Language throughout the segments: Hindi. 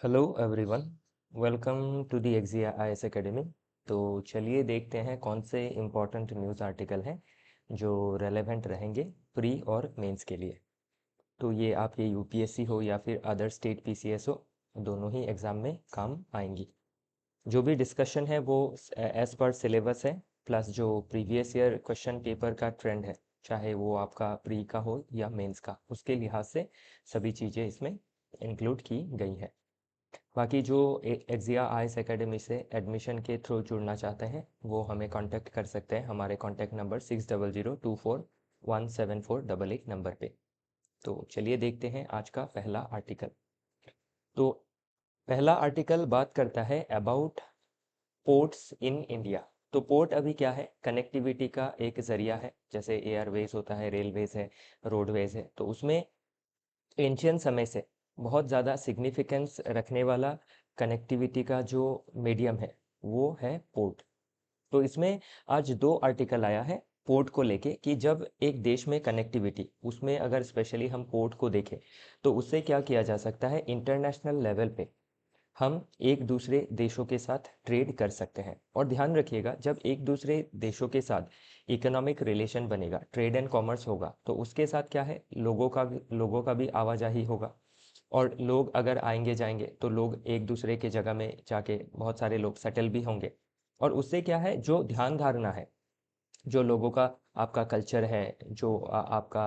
Hello everyone, welcome to the एक्जिया आईएएस एकेडमी। तो चलिए देखते हैं कौन से इम्पोर्टेंट न्यूज़ आर्टिकल हैं जो रेलेवेंट रहेंगे प्री और मेंस के लिए। तो ये आपके यूपीएससी हो या फिर अदर स्टेट पीसीएस हो, दोनों ही एग्ज़ाम में काम आएंगी। जो भी डिस्कशन है वो एज पर सिलेबस है, प्लस जो प्रीवियस ईयर क्वेश्चन पेपर का ट्रेंड है, चाहे वो आपका प्री का हो या मेंस का, उसके लिहाज से सभी चीज़ें इसमें इंक्लूड की गई हैं। बाकी जो एक्जिया आईएएस एकेडमी से एडमिशन के थ्रू जुड़ना चाहते हैं वो हमें कांटेक्ट कर सकते हैं हमारे कांटेक्ट नंबर 6002417488 नंबर पे। तो चलिए देखते हैं आज का पहला आर्टिकल। तो पहला आर्टिकल बात करता है अबाउट पोर्ट्स इन इंडिया। तो पोर्ट अभी क्या है? कनेक्टिविटी का एक जरिया है, जैसे एयरवेज होता है, रेलवेज है, रोडवेज है। तो उसमें एंशियंट समय से बहुत ज़्यादा सिग्निफिकेंस रखने वाला कनेक्टिविटी का जो मीडियम है वो है पोर्ट। तो इसमें आज दो आर्टिकल आया है पोर्ट को लेके कि जब एक देश में कनेक्टिविटी, उसमें अगर स्पेशली हम पोर्ट को देखें तो उससे क्या किया जा सकता है, इंटरनेशनल लेवल पे हम एक दूसरे देशों के साथ ट्रेड कर सकते हैं। और ध्यान रखिएगा, जब एक दूसरे देशों के साथ इकोनॉमिक रिलेशन बनेगा, ट्रेड एंड कॉमर्स होगा, तो उसके साथ क्या है, लोगों का भी आवाजाही होगा। और लोग अगर आएंगे जाएंगे तो लोग एक दूसरे के जगह में जाके बहुत सारे लोग सेटल भी होंगे। और उससे क्या है, जो ध्यान धारणा है, जो लोगों का, आपका कल्चर है, जो आपका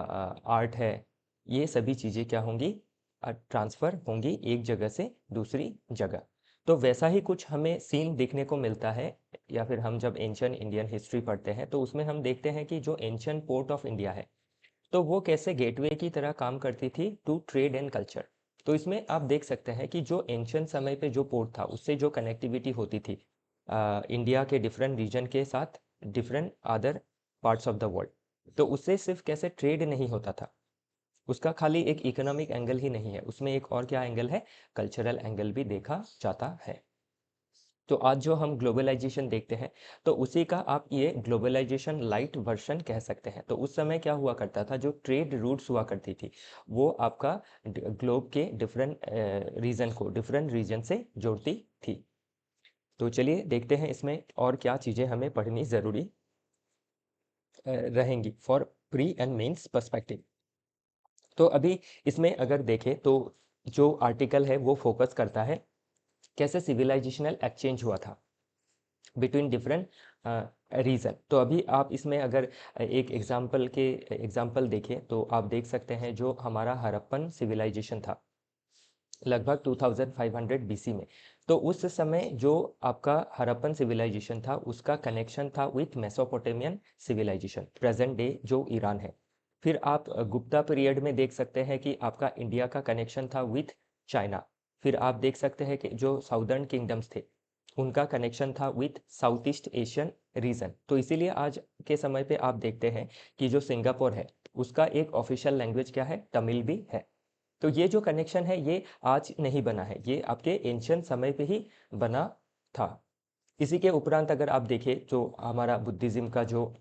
आर्ट है, ये सभी चीज़ें क्या होंगी, ट्रांसफ़र होंगी एक जगह से दूसरी जगह। तो वैसा ही कुछ हमें सीन देखने को मिलता है। या फिर हम जब एंशियंट इंडियन हिस्ट्री पढ़ते हैं तो उसमें हम देखते हैं कि जो एंशियंट पोर्ट ऑफ इंडिया है, तो वो कैसे गेटवे की तरह काम करती थी टू ट्रेड एंड कल्चर। तो इसमें आप देख सकते हैं कि जो एंशियंट समय पे जो पोर्ट था उससे जो कनेक्टिविटी होती थी इंडिया के डिफरेंट रीजन के साथ, different other parts of the world, तो उससे सिर्फ कैसे ट्रेड नहीं होता था, उसका खाली एक इकोनॉमिक एंगल ही नहीं है, उसमें एक और क्या एंगल है, कल्चरल एंगल भी देखा जाता है। तो आज जो हम ग्लोबलाइजेशन देखते हैं, तो उसी का आप ये ग्लोबलाइजेशन लाइट वर्जन कह सकते हैं। तो उस समय क्या हुआ करता था, जो ट्रेड रूट्स हुआ करती थी वो आपका ग्लोब के डिफरेंट रीजन को डिफरेंट रीजन से जोड़ती थी। तो चलिए देखते हैं इसमें और क्या चीज़ें हमें पढ़नी ज़रूरी रहेंगी for pre and mains perspective. तो अभी इसमें अगर देखें तो जो आर्टिकल है वो फोकस करता है कैसे सिविलाइजेशनल एक्सचेंज हुआ था बिटवीन डिफरेंट रीजन। तो अभी आप इसमें अगर एक एग्जाम्पल देखें तो आप देख सकते हैं जो हमारा हड़प्पन सिविलाइजेशन था लगभग 2500 बीसी में। तो उस समय जो आपका हड़प्पन सिविलाइजेशन था उसका कनेक्शन था with Mesopotamian civilization, present day जो ईरान है। फिर आप गुप्ता पीरियड में देख सकते हैं कि आपका इंडिया का कनेक्शन था विथ चाइना। फिर आप देख सकते हैं कि जो साउदर्न किंगडम्स थे उनका कनेक्शन था with south east Asian region. तो इसीलिए आज के समय पे आप देखते हैं कि जो सिंगापुर है उसका एक ऑफिशियल लैंग्वेज क्या है, तमिल भी है। तो ये जो कनेक्शन है ये आज नहीं बना है, ये आपके एंशियंट समय पे ही बना था। इसी के उपरांत अगर आप देखें जो हमारा बुद्धिज़्म का जो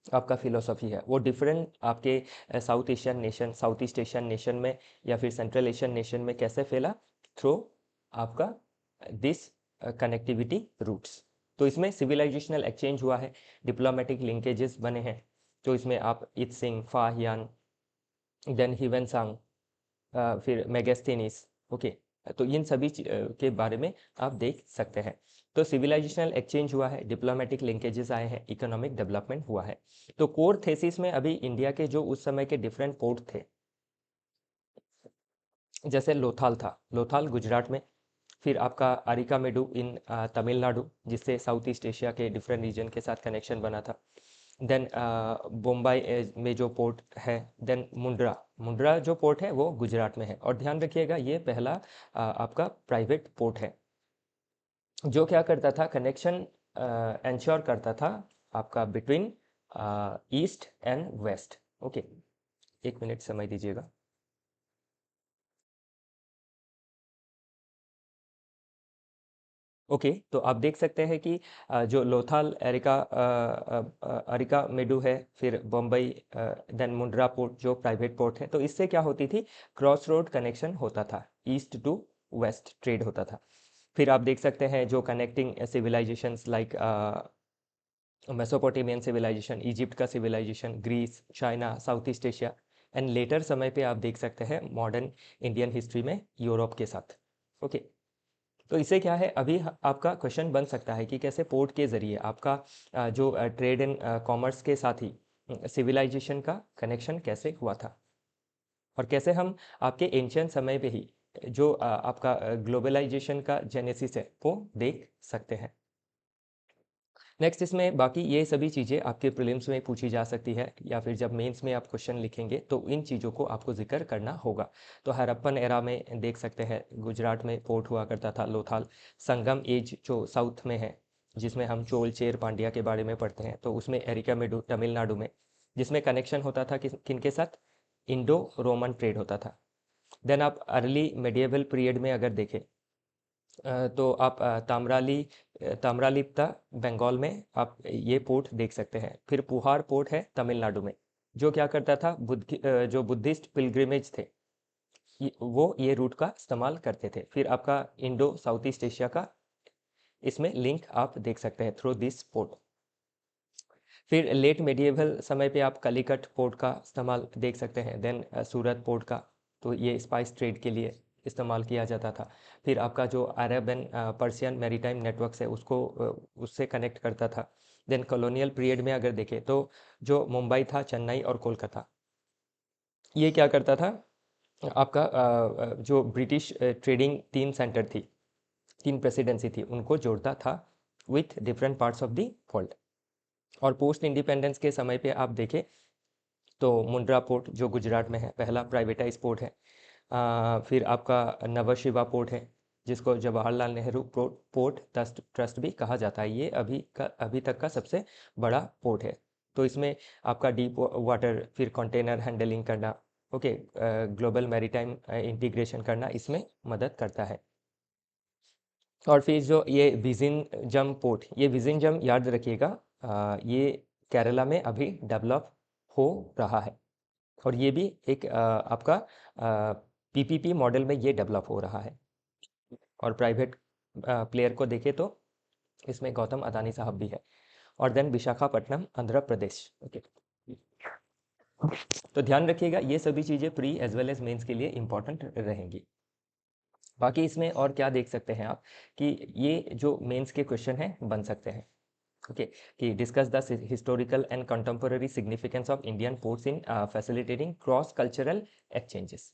आपका फिलोसफी है वो डिफरेंट आपके साउथ ईस्ट एशियन नेशन में या फिर सेंट्रल एशियन नेशन में कैसे फैला, थ्रू आपका दिस कनेक्टिविटी रूट्स। तो इसमें सिविलाइजेशनल एक्सचेंज हुआ है, डिप्लोमेटिक लिंकेजेस बने हैं। तो इसमें आप इत्सिंग, फाहियान, देन हिवेंसांग, फिर मेगास्थेनीस, ओके। तो इन सभी के बारे में आप देख सकते हैं। तो सिविलाइजेशनल एक्सचेंज हुआ है, डिप्लोमेटिक लिंकेजेस आए हैं, इकोनॉमिक डेवलपमेंट हुआ है। तो कोर थेसिस में अभी इंडिया के जो उस समय के डिफरेंट पोर्ट थे, जैसे लोथाल था, लोथाल गुजरात में। फिर आपका अरिकामेडू इन तमिलनाडु, जिससे साउथ ईस्ट एशिया के डिफरेंट रीजन के साथ कनेक्शन बना था। देन बम्बई में जो पोर्ट है, देन मुंड्रा, मुंड्रा जो पोर्ट है वो गुजरात में है। और ध्यान रखिएगा ये पहला आपका प्राइवेट पोर्ट है जो क्या करता था, कनेक्शन इंश्योर करता था आपका between east and west. Okay, एक मिनट समय दीजिएगा। ओके, तो आप देख सकते हैं कि जो लोथाल अरिका मेडू है, फिर बम्बई, देन मुंड्रा पोर्ट जो प्राइवेट पोर्ट है, तो इससे क्या होती थी, क्रॉस रोड कनेक्शन होता था ईस्ट टू वेस्ट ट्रेड होता था। फिर आप देख सकते हैं जो connecting civilisations like Mesopotamian civilisation, Egypt का civilisation, Greece, China, South East Asia and later समय पे आप देख सकते हैं मॉडर्न इंडियन हिस्ट्री में यूरोप के साथ। ओके, तो इससे क्या है, अभी आपका क्वेश्चन बन सकता है कि कैसे पोर्ट के ज़रिए आपका जो ट्रेड एंड कॉमर्स के साथ ही सिविलाइजेशन का कनेक्शन कैसे हुआ था, और कैसे हम आपके एंशियंट समय पे ही जो आपका ग्लोबलाइजेशन का जेनेसिस है वो देख सकते हैं। नेक्स्ट इसमें बाकी ये सभी चीज़ें आपके प्रीलिम्स में पूछी जा सकती है, या फिर जब मेंस में आप क्वेश्चन लिखेंगे तो इन चीज़ों को आपको जिक्र करना होगा। तो हड़प्पन एरा में देख सकते हैं गुजरात में पोर्ट हुआ करता था लोथाल। संगम एज जो साउथ में है, जिसमें हम चोल चेर पांड्या के बारे में पढ़ते हैं, तो उसमें एरिकामेडू तमिलनाडु में, जिसमें कनेक्शन होता था किनके साथ, इंडो रोमन ट्रेड होता था। देन आप अर्ली मेडिएवल पीरियड में अगर देखें तो आप ताम्रालिप्ता बंगाल में आप ये पोर्ट देख सकते हैं। फिर पुहार पोर्ट है तमिलनाडु में, जो क्या करता था, जो बुद्धिस्ट पिलग्रिमेज थे वो ये रूट का इस्तेमाल करते थे। फिर आपका इंडो साउथ ईस्ट एशिया का इसमें लिंक आप देख सकते हैं थ्रू दिस पोर्ट। फिर लेट मेडिएवल समय पे आप कलिकट पोर्ट का इस्तेमाल देख सकते हैं। देन सूरत पोर्ट का, तो ये स्पाइस ट्रेड के लिए इस्तेमाल किया जाता था। फिर आपका जो Arab and Persian maritime networks है उसको उससे कनेक्ट करता था। देन कॉलोनियल पीरियड में अगर देखें तो जो मुंबई था, चेन्नई और कोलकाता, ये क्या करता था, आपका जो ब्रिटिश ट्रेडिंग तीन सेंटर थी, तीन प्रेसिडेंसी थी, उनको जोड़ता था with different parts of the world. और पोस्ट इंडिपेंडेंस के समय पे आप देखें तो मुंद्रा पोर्ट जो गुजरात में है, पहला प्राइवेटाइज पोर्ट है। फिर आपका नवशिवा पोर्ट है, जिसको जवाहरलाल नेहरू पोर्ट ट्रस्ट भी कहा जाता है। ये अभी तक का सबसे बड़ा पोर्ट है। तो इसमें आपका डीप वाटर, फिर कंटेनर हैंडलिंग करना, ओके, ग्लोबल मैरीटाइम इंटीग्रेशन करना इसमें मदद करता है। और फिर जो ये विजिंजम पोर्ट, ये विजिंजम याद रखिएगा, ये केरला में अभी डेवलप हो रहा है, और ये भी एक आपका पीपीपी मॉडल में ये डेवलप हो रहा है। और प्राइवेट प्लेयर को देखें तो इसमें गौतम अदानी साहब भी है। और देन विशाखापट्टनम आंध्र प्रदेश। ओके, तो ध्यान रखिएगा ये सभी चीज़ें pre as well as mains के लिए इंपॉर्टेंट रहेंगी। बाकी इसमें और क्या देख सकते हैं आप कि ये जो मेंस के क्वेश्चन हैं बन सकते हैं। ओके, कि discuss the historical and contemporary significance of Indian ports in facilitating cross cultural exchanges.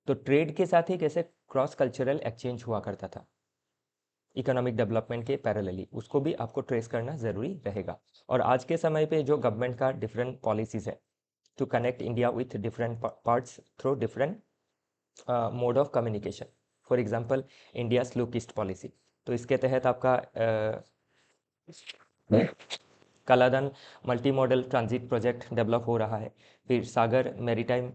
तो ट्रेड के साथ ही कैसे क्रॉस कल्चरल एक्सचेंज हुआ करता था इकोनॉमिक डेवलपमेंट के पैरेलली, उसको भी आपको ट्रेस करना ज़रूरी रहेगा। और आज के समय पे जो गवर्नमेंट का डिफरेंट पॉलिसीज़ है to connect India with different parts through different mode of communication, for example India स्लो ईस्ट पॉलिसी, तो इसके तहत आपका Kaladan multi modal transit project develop हो रहा है। फिर Sagar maritime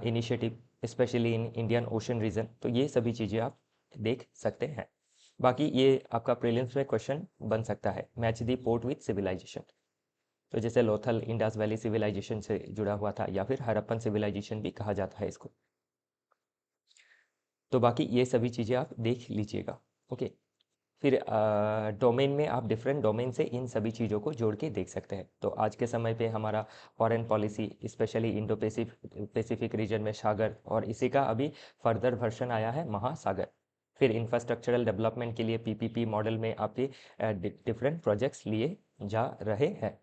initiative specially in Indian Ocean region, तो ये सभी चीज़ें आप देख सकते हैं। बाकी ये आपका प्रीलिम्स में क्वेश्चन बन सकता है, match the port with civilization. तो जैसे लोथल इंडस वैली सिविलाइजेशन से जुड़ा हुआ था, या फिर हड़प्पन सिविलाइजेशन भी कहा जाता है इसको। तो बाकी ये सभी चीज़ें आप देख लीजिएगा। ओके, फिर डोमेन में आप डिफरेंट डोमेन से इन सभी चीज़ों को जोड़ के देख सकते हैं। तो आज के समय पे हमारा foreign policy specially Indo Pacific region में सागर, और इसी का अभी फर्दर वर्जन आया है महासागर। फिर इंफ्रास्ट्रक्चरल डेवलपमेंट के लिए पीपीपी मॉडल में आपके डिफरेंट प्रोजेक्ट्स लिए जा रहे हैं,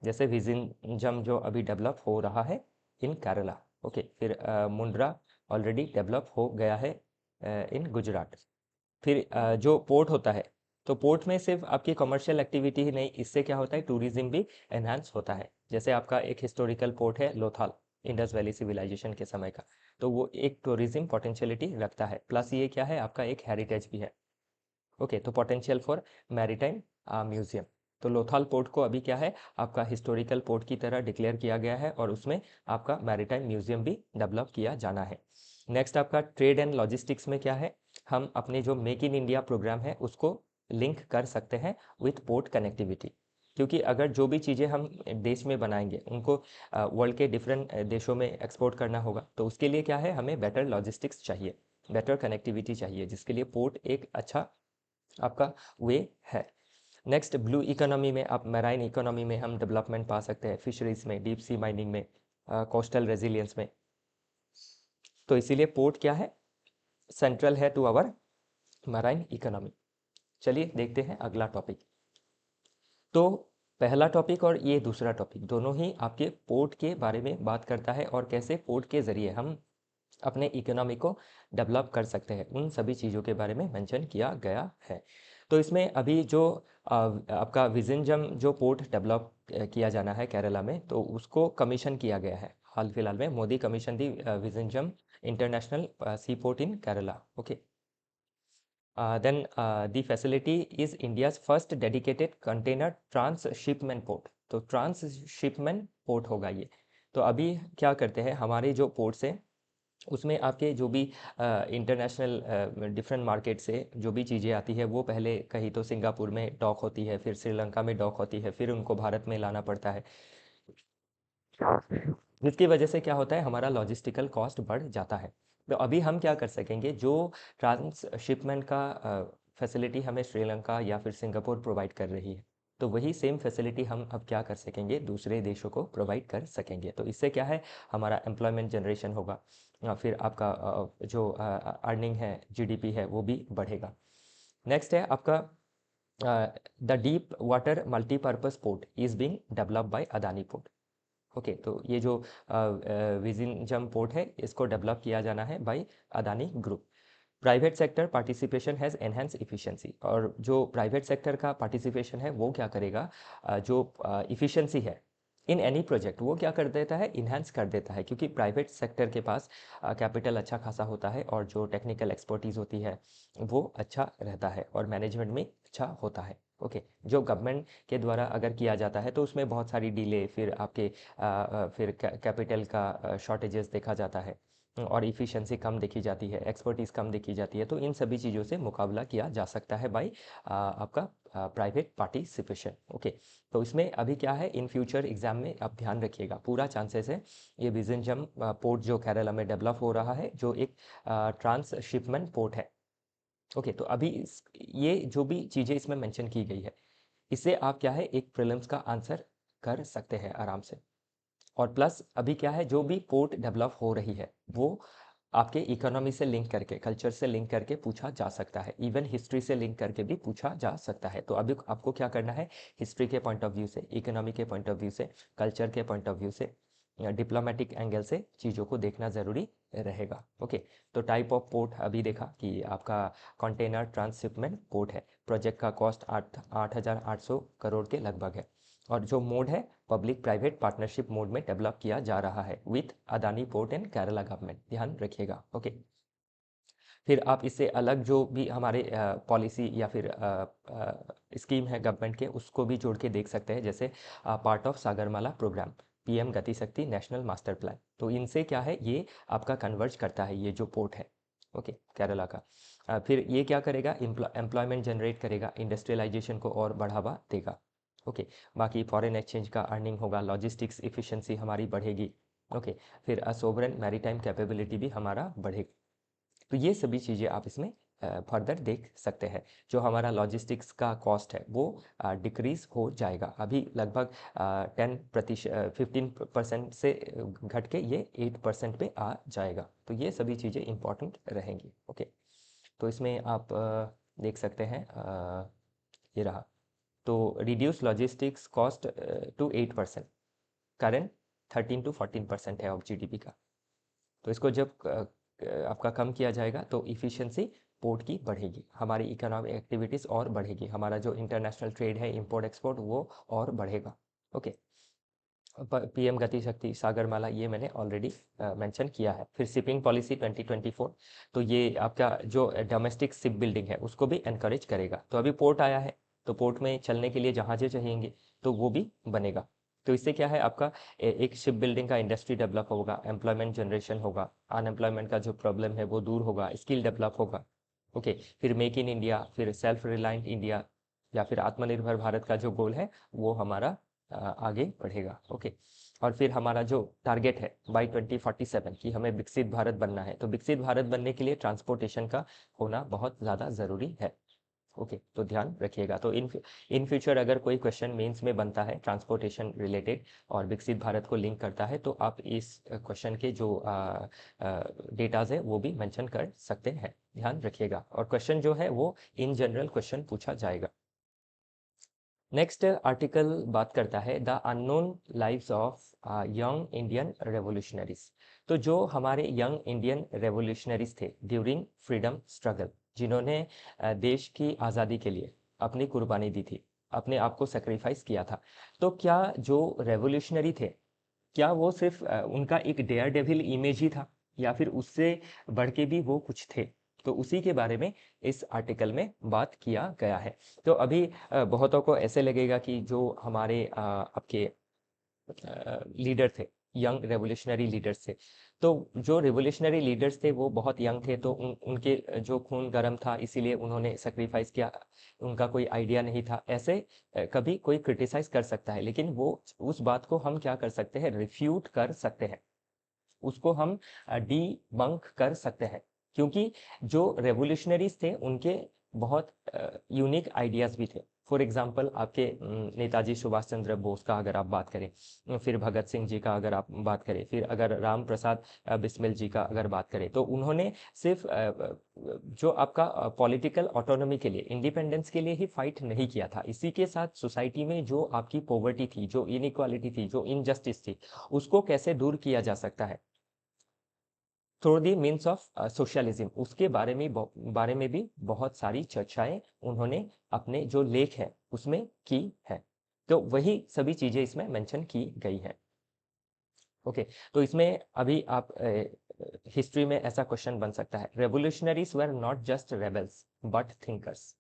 जैसे विजिंजम जो अभी डेवलप हो रहा है इन केरला। ओके, फिर मुंड्रा ऑलरेडी डेवलप हो गया है इन गुजरात। फिर जो पोर्ट होता है, तो पोर्ट में सिर्फ आपकी कमर्शियल एक्टिविटी ही नहीं, इससे क्या होता है, टूरिज्म भी एनहांस होता है। जैसे आपका एक हिस्टोरिकल पोर्ट है लोथाल, इंडस वैली सिविलाइजेशन के समय का, तो वो एक टूरिज्म पोटेंशियलिटी रखता है, प्लस ये क्या है, आपका एक हेरिटेज भी है। ओके, तो पोटेंशियल फॉर मैरीटाइम म्यूजियम। तो लोथाल पोर्ट को अभी क्या है, आपका हिस्टोरिकल पोर्ट की तरह डिक्लेयर किया गया है, और उसमें आपका मैरीटाइम म्यूजियम भी डेवलप किया जाना है। नेक्स्ट आपका ट्रेड एंड लॉजिस्टिक्स में क्या है, हम अपने जो मेक इन इंडिया प्रोग्राम है उसको लिंक कर सकते हैं विथ पोर्ट कनेक्टिविटी, क्योंकि अगर जो भी चीज़ें हम देश में बनाएंगे उनको वर्ल्ड के डिफरेंट देशों में एक्सपोर्ट करना होगा, तो उसके लिए क्या है, हमें बेटर लॉजिस्टिक्स चाहिए। बेटर कनेक्टिविटी चाहिए, जिसके लिए पोर्ट एक अच्छा आपका वे है। नेक्स्ट, ब्लू इकोनॉमी में आप मैराइन इकोनॉमी में हम डेवलपमेंट पा सकते हैं, फिशरीज में, डीप सी माइनिंग में, कोस्टल रेजिलियंस में। तो इसीलिए पोर्ट क्या है, सेंट्रल है टू आवर मैराइन इकोनॉमी। चलिए देखते हैं अगला टॉपिक। तो पहला टॉपिक और ये दूसरा टॉपिक दोनों ही आपके पोर्ट के बारे में बात करता है और कैसे पोर्ट के ज़रिए हम अपने इकोनॉमी को डेवलप कर सकते हैं, उन सभी चीज़ों के बारे में मेंशन किया गया है। तो इसमें अभी जो आपका विजिंजम जो पोर्ट डेवलप किया जाना है केरला में, तो उसको कमीशन किया गया है हाल फिलहाल में। Modi commission the Vizhinjam international sea port in Kerala. Okay, then the facility is India's first dedicated container transshipment port। तो ट्रांसशिपमेंट पोर्ट होगा ये। तो अभी क्या करते हैं, हमारे जो पोर्ट्स हैं उसमें आपके जो भी इंटरनेशनल डिफरेंट मार्केट से जो भी चीज़ें आती है, वो पहले कहीं तो सिंगापुर में डॉक होती है, फिर श्रीलंका में डॉक होती है, फिर उनको भारत में लाना पड़ता है, जिसकी वजह से क्या होता है, हमारा लॉजिस्टिकल कॉस्ट बढ़ जाता है। तो अभी हम क्या कर सकेंगे, जो ट्रांसशिपमेंट का फैसिलिटी हमें श्रीलंका या फिर सिंगापुर प्रोवाइड कर रही है, तो वही सेम फैसिलिटी हम अब क्या कर सकेंगे, दूसरे देशों को प्रोवाइड कर सकेंगे। तो इससे क्या है, हमारा एम्प्लॉयमेंट जनरेशन होगा, फिर आपका जो अर्निंग है, जीडीपी है, वो भी बढ़ेगा। नेक्स्ट है आपका the deep water multipurpose port is being developed by Adani port. Okay, तो ये जो विजिंजम पोर्ट है, इसको डेवलप किया जाना है by Adani group. Private sector participation has enhance efficiency. और जो प्राइवेट सेक्टर का पार्टिसिपेशन है वो क्या करेगा, जो इफ़िशियंसी है इन एनी प्रोजेक्ट, वो क्या कर देता है, इन्हेंस कर देता है, क्योंकि प्राइवेट सेक्टर के पास कैपिटल अच्छा खासा होता है और जो टेक्निकल एक्सपर्टीज़ होती है वो अच्छा रहता है और मैनेजमेंट में अच्छा होता है। ओके, जो गवर्नमेंट के द्वारा अगर किया जाता है तो उसमें बहुत सारी डिले, फिर आपके फिर कैपिटल का शॉर्टेजेस देखा जाता है और इफ़िशियंसी कम देखी जाती है, एक्सपर्टीज़ कम देखी जाती है। तो इन सभी चीज़ों से मुकाबला किया जा सकता है बाई आपका प्राइवेट पार्टिसिपेशन। ओके, तो इसमें अभी क्या है, इन फ्यूचर एग्जाम में आप ध्यान रखिएगा, पूरा चांसेस है ये विजिंजम पोर्ट जो केरला में डेवलप हो रहा है, जो एक ट्रांसशिपमेंट पोर्ट है। ओके, तो अभी ये जो भी चीज़ें इसमें मेंशन की गई है, इससे आप क्या है, एक प्रीलिम्स का आंसर कर सकते हैं आराम से। और प्लस अभी क्या है, जो भी पोर्ट डेवलप हो रही है वो आपके इकोनॉमी से लिंक करके, कल्चर से लिंक करके पूछा जा सकता है, इवन हिस्ट्री से लिंक करके भी पूछा जा सकता है। तो अभी आपको क्या करना है, हिस्ट्री के पॉइंट ऑफ व्यू से, इकोनॉमी के पॉइंट ऑफ व्यू से, कल्चर के पॉइंट ऑफ व्यू से, डिप्लोमेटिक एंगल से चीज़ों को देखना ज़रूरी रहेगा। ओके, तो टाइप ऑफ पोर्ट अभी देखा कि आपका कंटेनर ट्रांसशिपमेंट पोर्ट है, प्रोजेक्ट का कॉस्ट 8,800 करोड़ के लगभग है, और जो मोड है पब्लिक प्राइवेट पार्टनरशिप मोड में डेवलप किया जा रहा है with Adani port and Kerala government, ध्यान रखिएगा। ओके, फिर आप इससे अलग जो भी हमारे पॉलिसी या फिर स्कीम है गवर्नमेंट के, उसको भी जोड़ के देख सकते हैं, जैसे part of Sagarmala programme, PM Gati Shakti national master plan. तो इनसे क्या है, ये आपका कन्वर्ज करता है ये जो पोर्ट है, ओके, केरला का। फिर ये क्या करेगा, एम्प्लॉयमेंट जनरेट करेगा, इंडस्ट्रियलाइजेशन को और बढ़ावा देगा। ओके, बाकी फॉरेन एक्सचेंज का अर्निंग होगा, लॉजिस्टिक्स इफिशिएंसी हमारी बढ़ेगी। ओके, फिर सोवरेन मैरीटाइम कैपेबिलिटी भी हमारा बढ़ेगा। तो ये सभी चीज़ें आप इसमें फर्दर देख सकते हैं। जो हमारा लॉजिस्टिक्स का कॉस्ट है वो डिक्रीज़ हो जाएगा, अभी लगभग 15% से घट के ये 8% पे आ जाएगा। तो ये सभी चीज़ें इंपॉर्टेंट रहेंगी। ओके, तो इसमें आप देख सकते हैं, ये रहा। तो reduce logistics cost to 8%, current 13 to 14% है ऑफ जीडीपी का। तो इसको जब आपका कम किया जाएगा तो इफ़िशियंसी पोर्ट की बढ़ेगी, हमारी इकोनॉमिक एक्टिविटीज़ और बढ़ेगी, हमारा जो इंटरनेशनल ट्रेड है, इंपोर्ट एक्सपोर्ट, वो और बढ़ेगा। ओके, पीएम गति शक्ति सागरमाला ये मैंने ऑलरेडी मेंशन किया है। फिर शिपिंग पॉलिसी 2024, तो ये आपका जो डोमेस्टिक शिप बिल्डिंग है उसको भी एनकरेज करेगा। तो अभी पोर्ट आया है, तो पोर्ट में चलने के लिए जहाज़ें चाहिएंगे, तो वो भी बनेगा। तो इससे क्या है, आपका एक शिप बिल्डिंग का इंडस्ट्री डेवलप होगा, एम्प्लॉयमेंट जनरेशन होगा, अनएम्प्लॉयमेंट का जो प्रॉब्लम है वो दूर होगा, स्किल डेवलप होगा। ओके, फिर मेक इन इंडिया, फिर सेल्फ रिलायंट इंडिया या फिर आत्मनिर्भर भारत का जो गोल है वो हमारा आगे बढ़ेगा। ओके, और फिर हमारा जो टारगेट है बाई 2047 कि हमें विकसित भारत बनना है, तो विकसित भारत बनने के लिए ट्रांसपोर्टेशन का होना बहुत ज़्यादा ज़रूरी है। ओके, तो ध्यान रखिएगा। तो इन फ्यूचर अगर कोई क्वेश्चन मेंस में बनता है ट्रांसपोर्टेशन रिलेटेड और विकसित भारत को लिंक करता है, तो आप इस क्वेश्चन के जो डेटाज है वो भी मेंशन कर सकते हैं, ध्यान रखिएगा। और क्वेश्चन जो है वो इन जनरल क्वेश्चन पूछा जाएगा। नेक्स्ट आर्टिकल बात करता है the unknown lives of young Indian revolutionaries. तो जो हमारे यंग इंडियन रेवोल्यूशनरीज थे ड्यूरिंग फ्रीडम स्ट्रगल, जिन्होंने देश की आज़ादी के लिए अपनी कुर्बानी दी थी, अपने आप को सेक्रीफाइस किया था, तो क्या जो रेवोल्यूशनरी थे, क्या वो सिर्फ उनका एक डेयर डेविल इमेज ही था या फिर उससे बढ़ के भी वो कुछ थे? तो उसी के बारे में इस आर्टिकल में बात किया गया है। तो अभी बहुतों को ऐसे लगेगा कि जो हमारे आपके लीडर थे, यंग रेवोल्यूशनरी लीडर्स थे, तो जो रेवोल्यूशनरी लीडर्स थे वो बहुत यंग थे, तो उनके जो खून गर्म था इसीलिए उन्होंने सेक्रीफाइस किया, उनका कोई आइडिया नहीं था, ऐसे कभी कोई क्रिटिसाइज कर सकता है। लेकिन वो उस बात को हम क्या कर सकते हैं, रिफ्यूट कर सकते हैं, उसको हम डी बंक कर सकते हैं, क्योंकि जो रेवोल्यूशनरीज थे उनके बहुत यूनिक आइडियाज भी थे। फॉर एग्जाम्पल आपके नेताजी सुभाष चंद्र बोस का अगर आप बात करें, फिर भगत सिंह जी का अगर आप बात करें, फिर अगर राम प्रसाद बिस्मिल जी का अगर बात करें, तो उन्होंने सिर्फ जो आपका पॉलिटिकल ऑटोनॉमी के लिए, इंडिपेंडेंस के लिए ही फाइट नहीं किया था, इसी के साथ सोसाइटी में जो आपकी पॉवर्टी थी, जो इनइक्वालिटी थी, जो इनजस्टिस थी, उसको कैसे दूर किया जा सकता है through the means of socialism, उसके बारे में भी बहुत सारी चर्चाएं उन्होंने अपने जो लेख है उसमें की है। तो वही सभी चीजें इसमें मेंशन की गई है। ओके, तो इसमें अभी आप हिस्ट्री में ऐसा क्वेश्चन बन सकता है, revolutionaries were not just rebels but thinkers.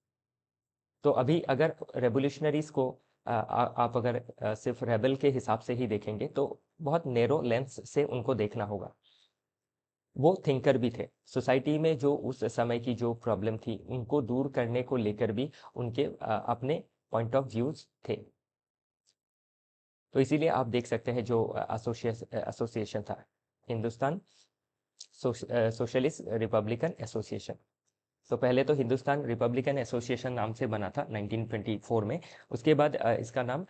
तो अभी अगर रेवोल्यूशनरीज को आप अगर सिर्फ रेबल के हिसाब से ही देखेंगे तो बहुत नैरो लेंस से उनको देखना होगा। वो थिंकर भी थे, सोसाइटी में जो उस समय की जो प्रॉब्लम थी उनको दूर करने को लेकर भी उनके अपने पॉइंट ऑफ व्यूज थे। तो इसीलिए आप देख सकते हैं जो एसोसिएशन था, हिंदुस्तान सोशलिस्ट रिपब्लिकन एसोसिएशन। तो पहले तो हिंदुस्तान रिपब्लिकन एसोसिएशन नाम से बना था 1924 में, उसके बाद इसका नाम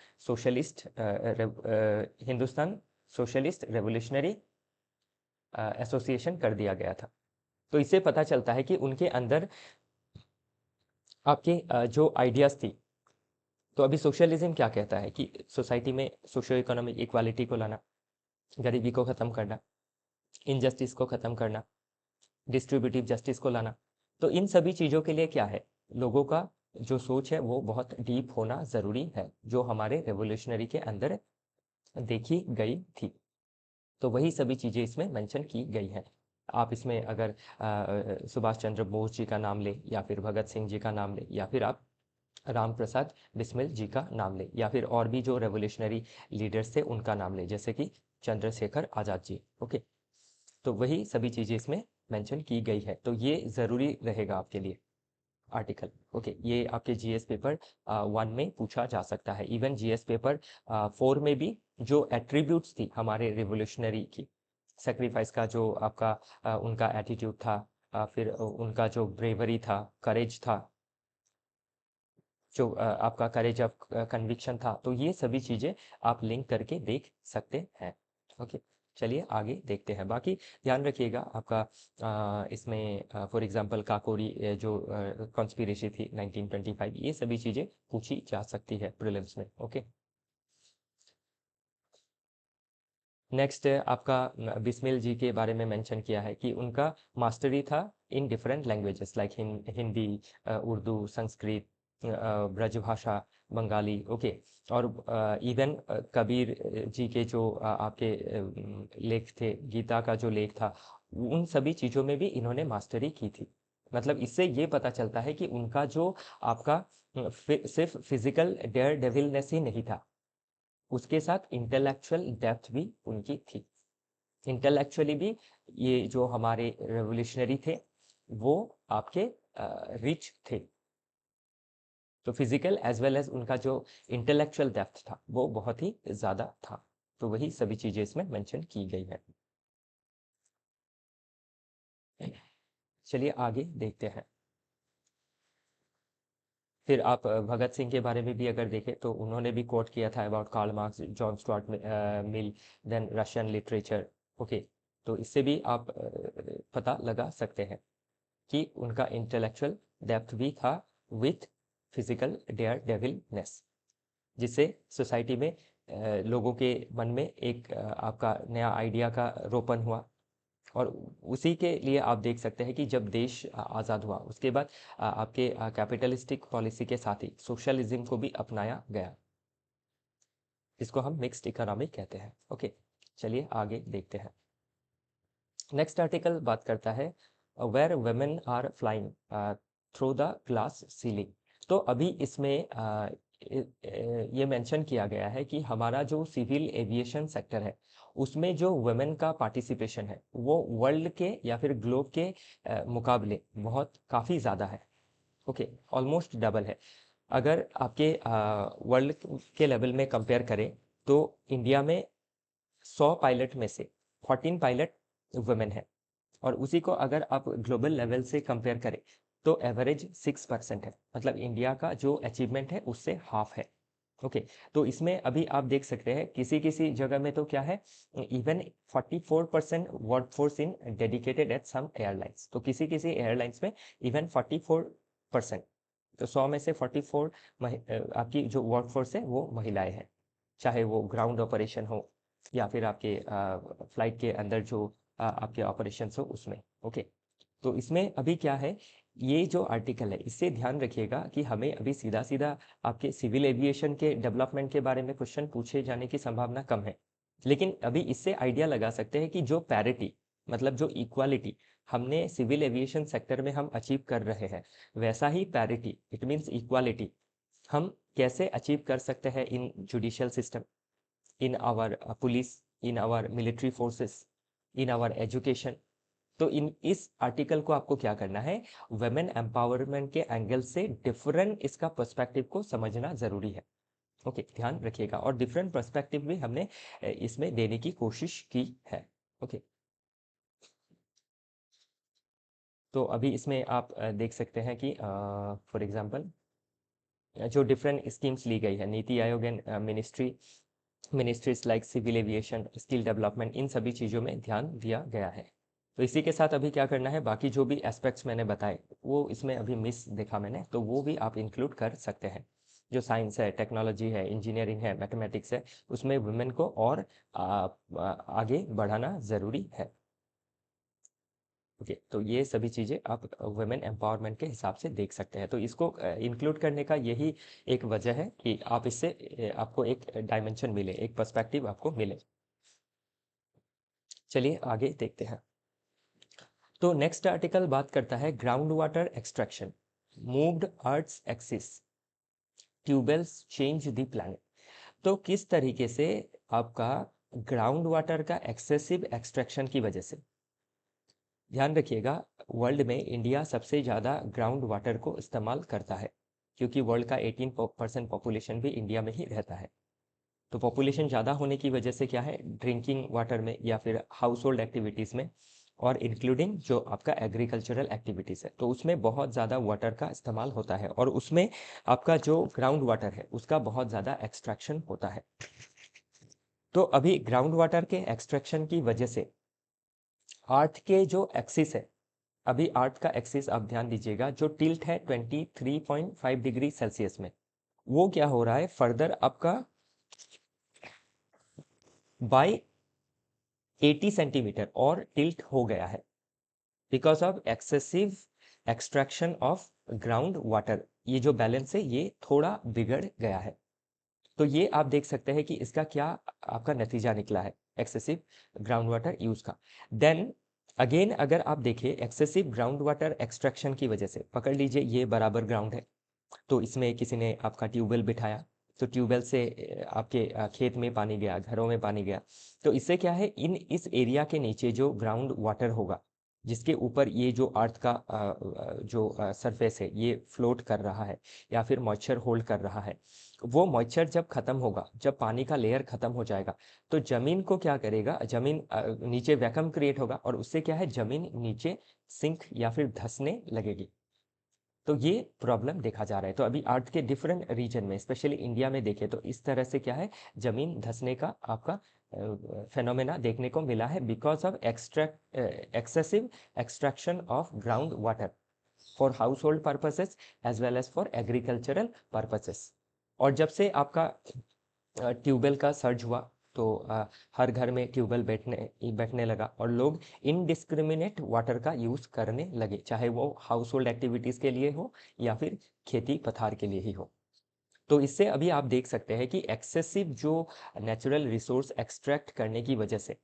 हिंदुस्तान सोशलिस्ट रेवोल्यूशनरी एसोसिएशन कर दिया गया था। तो इससे पता चलता है कि उनके अंदर आपके जो आइडियाज थी। तो अभी सोशलिज्म क्या कहता है कि सोसाइटी में सोशो इकोनॉमिक इक्वालिटी को लाना, गरीबी को ख़त्म करना, इनजस्टिस को ख़त्म करना, डिस्ट्रीब्यूटिव जस्टिस को लाना। तो इन सभी चीज़ों के लिए क्या है, लोगों का जो सोच है वो बहुत डीप होना ज़रूरी है, जो हमारे रेवोल्यूशनरी के अंदर देखी गई थी। तो वही सभी चीज़ें इसमें मेंशन की गई हैं। आप इसमें अगर सुभाष चंद्र बोस जी का नाम ले, या फिर भगत सिंह जी का नाम ले, या फिर आप राम प्रसाद बिस्मिल जी का नाम ले, या फिर और भी जो रेवोल्यूशनरी लीडर्स थे उनका नाम ले, जैसे कि चंद्रशेखर आज़ाद जी। ओके, तो वही सभी चीज़ें इसमें मेंशन की गई है, तो ये ज़रूरी रहेगा आपके लिए आर्टिकल। ओके, ये आपके जीएस पेपर 1 में पूछा जा सकता है, इवन जीएस पेपर 4 में भी जो एट्रीब्यूट्स थी हमारे रिवोल्यूशनरी की, सेक्रीफाइस का जो आपका उनका एटीट्यूड था, फिर उनका जो ब्रेवरी था, करेज था, जो आपका करेज ऑफ कन्विक्शन था, तो ये सभी चीज़ें आप लिंक करके देख सकते हैं। ओके, चलिए आगे देखते हैं। बाकी ध्यान रखिएगा आपका इसमें फॉर एग्जांपल काकोरी जो कॉन्स्पिरेसी थी 1925, ये सभी चीज़ें पूछी जा सकती है प्रीलिम्स में। ओके, नेक्स्ट आपका बिस्मिल जी के बारे में मेंशन किया है कि उनका मास्टरी था in different languages like Hindi, Urdu, Sanskrit, Brajbhasha, Bengali. Okay, और इवन कबीर जी के जो आपके लेख थे, गीता का जो लेख था, उन सभी चीज़ों में भी इन्होंने मास्टरी की थी। मतलब इससे ये पता चलता है कि उनका जो आपका सिर्फ फिजिकल डेयर डेविलनेस ही नहीं था, उसके साथ इंटेलेक्चुअल डेप्थ भी उनकी थी। इंटेलेक्चुअली भी ये जो हमारे रेवोल्यूशनरी थे वो आपके रिच थे। तो फिजिकल एज वेल एज उनका जो इंटेलेक्चुअल डेप्थ था वो बहुत ही ज़्यादा था। तो वही सभी चीजें इसमें मेंशन की गई है। चलिए आगे देखते हैं। फिर आप भगत सिंह के बारे में भी अगर देखें तो उन्होंने भी कोट किया था about Karl Marx, John Stuart Mill, then Russian literature. Okay, तो इससे भी आप पता लगा सकते हैं कि उनका इंटेलेक्चुअल डेप्थ भी था विथ फिजिकल डेयर डेविलनेस, जिससे सोसाइटी में लोगों के मन में एक आपका नया आइडिया का रोपण हुआ। और उसी के लिए आप देख सकते हैं कि जब देश आज़ाद हुआ उसके बाद आपके कैपिटलिस्टिक पॉलिसी के साथ ही सोशलिज्म को भी अपनाया गया, इसको हम मिक्स्ड इकोनॉमी कहते हैं। ओके, चलिए आगे देखते हैं। नेक्स्ट आर्टिकल बात करता है where women are flying through the glass ceiling. तो अभी इसमें ये मेंशन किया गया है कि हमारा जो सिविल एविएशन सेक्टर है उसमें जो वुमेन का पार्टिसिपेशन है वो वर्ल्ड के या फिर ग्लोब के मुकाबले बहुत काफ़ी ज़्यादा है। ओके, ऑलमोस्ट डबल है। अगर आपके वर्ल्ड के लेवल में कंपेयर करें तो इंडिया में 100 पायलट में से 14 पायलट वुमेन है, और उसी को अगर आप ग्लोबल लेवल से कंपेयर करें तो एवरेज 6% है, मतलब इंडिया का जो अचीवमेंट है उससे हाफ है। ओके, तो इसमें अभी आप देख सकते हैं किसी किसी जगह में तो क्या है, even 44% workforce in dedicated at some airlines. तो किसी किसी एयरलाइंस में इवन 44%, तो 100 में से 44 आपकी जो वर्कफोर्स है वो महिलाएं हैं, चाहे वो ग्राउंड ऑपरेशन हो या फिर आपके फ्लाइट के अंदर जो आपके ऑपरेशन हो उसमें। ओके, तो इसमें अभी क्या है, ये जो आर्टिकल है इससे ध्यान रखिएगा कि हमें अभी सीधा सीधा आपके सिविल एविएशन के डेवलपमेंट के बारे में क्वेश्चन पूछे जाने की संभावना कम है, लेकिन अभी इससे आइडिया लगा सकते हैं कि जो पैरिटी, मतलब जो इक्वालिटी हमने सिविल एविएशन सेक्टर में हम अचीव कर रहे हैं, वैसा ही पैरिटी, इट मीन्स इक्वालिटी, हम कैसे अचीव कर सकते हैं इन judicial system, in our police, in our military forces, in our education। तो इन इस आर्टिकल को आपको क्या करना है, वुमेन एम्पावरमेंट के एंगल से डिफरेंट इसका पर्सपेक्टिव को समझना जरूरी है। ओके, ध्यान रखिएगा, और डिफरेंट पर्सपेक्टिव भी हमने इसमें देने की कोशिश की है। ओके, तो अभी इसमें आप देख सकते हैं कि फॉर एग्जांपल जो डिफरेंट स्कीम्स ली गई है, NITI Aayog and ministries like civil aviation, skill development, इन सभी चीज़ों में ध्यान दिया गया है। तो इसी के साथ अभी क्या करना है, बाकी जो भी एस्पेक्ट्स मैंने बताए वो इसमें अभी मिस देखा मैंने, तो वो भी आप इंक्लूड कर सकते हैं। जो साइंस है, टेक्नोलॉजी है, इंजीनियरिंग है, मैथमेटिक्स है, उसमें वुमेन को और आगे बढ़ाना ज़रूरी है। ओके, तो ये सभी चीज़ें आप वुमेन एम्पावरमेंट के हिसाब से देख सकते हैं। तो इसको इंक्लूड करने का यही एक वजह है कि आप इससे आपको एक डायमेंशन मिले, एक पर्सपेक्टिव आपको मिले। चलिए आगे देखते हैं। तो नेक्स्ट आर्टिकल बात करता है ground water extraction, moved earth's axis, tubewells change the planet. तो किस तरीके से आपका ग्राउंड वाटर का एक्सेसिव एक्सट्रैक्शन की वजह से, ध्यान रखिएगा, वर्ल्ड में इंडिया सबसे ज़्यादा ग्राउंड वाटर को इस्तेमाल करता है, क्योंकि वर्ल्ड का 18% पॉपुलेशन भी इंडिया में ही रहता है। तो पॉपुलेशन ज़्यादा होने की वजह से क्या है, ड्रिंकिंग वाटर में या फिर हाउस होल्ड एक्टिविटीज़ में, और इंक्लूडिंग जो आपका एग्रीकल्चरल एक्टिविटीज़ है, तो उसमें बहुत ज़्यादा वाटर का इस्तेमाल होता है, और उसमें आपका जो ग्राउंड वाटर है उसका बहुत ज़्यादा एक्सट्रैक्शन होता है। तो अभी ग्राउंड वाटर के एक्सट्रैक्शन की वजह से अर्थ के जो एक्सिस है, अभी अर्थ का एक्सिस आप ध्यान दीजिएगा, जो टिल्ट है 23.5 डिग्री सेल्सियस में, वो क्या हो रहा है, फर्दर आपका बाय 80 सेंटीमीटर और टिल्ट हो गया है, because of excessive extraction of ground water. ये जो बैलेंस है ये थोड़ा बिगड़ गया है। तो ये आप देख सकते हैं कि इसका क्या आपका नतीजा निकला है, एक्सेसिव ग्राउंड वाटर यूज का। देन अगेन अगर आप देखिए एक्सेसिव ग्राउंड वाटर एक्सट्रैक्शन की वजह से, पकड़ लीजिए ये बराबर ग्राउंड है, तो इसमें किसी ने आपका ट्यूबवेल बिठाया, तो ट्यूबवेल से आपके खेत में पानी गया, घरों में पानी गया, तो इससे क्या है, इस एरिया के नीचे जो ग्राउंड वाटर होगा जिसके ऊपर ये जो अर्थ का जो सरफेस है ये फ्लोट कर रहा है या फिर मॉइस्चर होल्ड कर रहा है, वो मॉइस्चर जब खत्म होगा, जब पानी का लेयर खत्म हो जाएगा, तो जमीन को क्या करेगा, जमीन नीचे वैक्यूम क्रिएट होगा और उससे क्या है, जमीन नीचे सिंक या फिर धंसने लगेगी। तो ये प्रॉब्लम देखा जा रहा है। तो अभी अर्थ के डिफरेंट रीजन में, स्पेशली इंडिया में देखें तो इस तरह से क्या है, जमीन धंसने का आपका फेनोमेना देखने को मिला है, because of excessive extraction of ground water for household purposes as well as for agricultural purposes. और जब से आपका ट्यूबवेल का सर्ज हुआ, तो हर घर में ट्यूबवेल बैठने लगा और लोग इनडिस्क्रिमिनेट वाटर का यूज़ करने लगे, चाहे वो हाउस होल्ड एक्टिविटीज़ के लिए हो या फिर खेती पथार के लिए ही हो। तो इससे अभी आप देख सकते हैं कि एक्सेसिव जो नेचुरल रिसोर्स एक्सट्रैक्ट करने की वजह से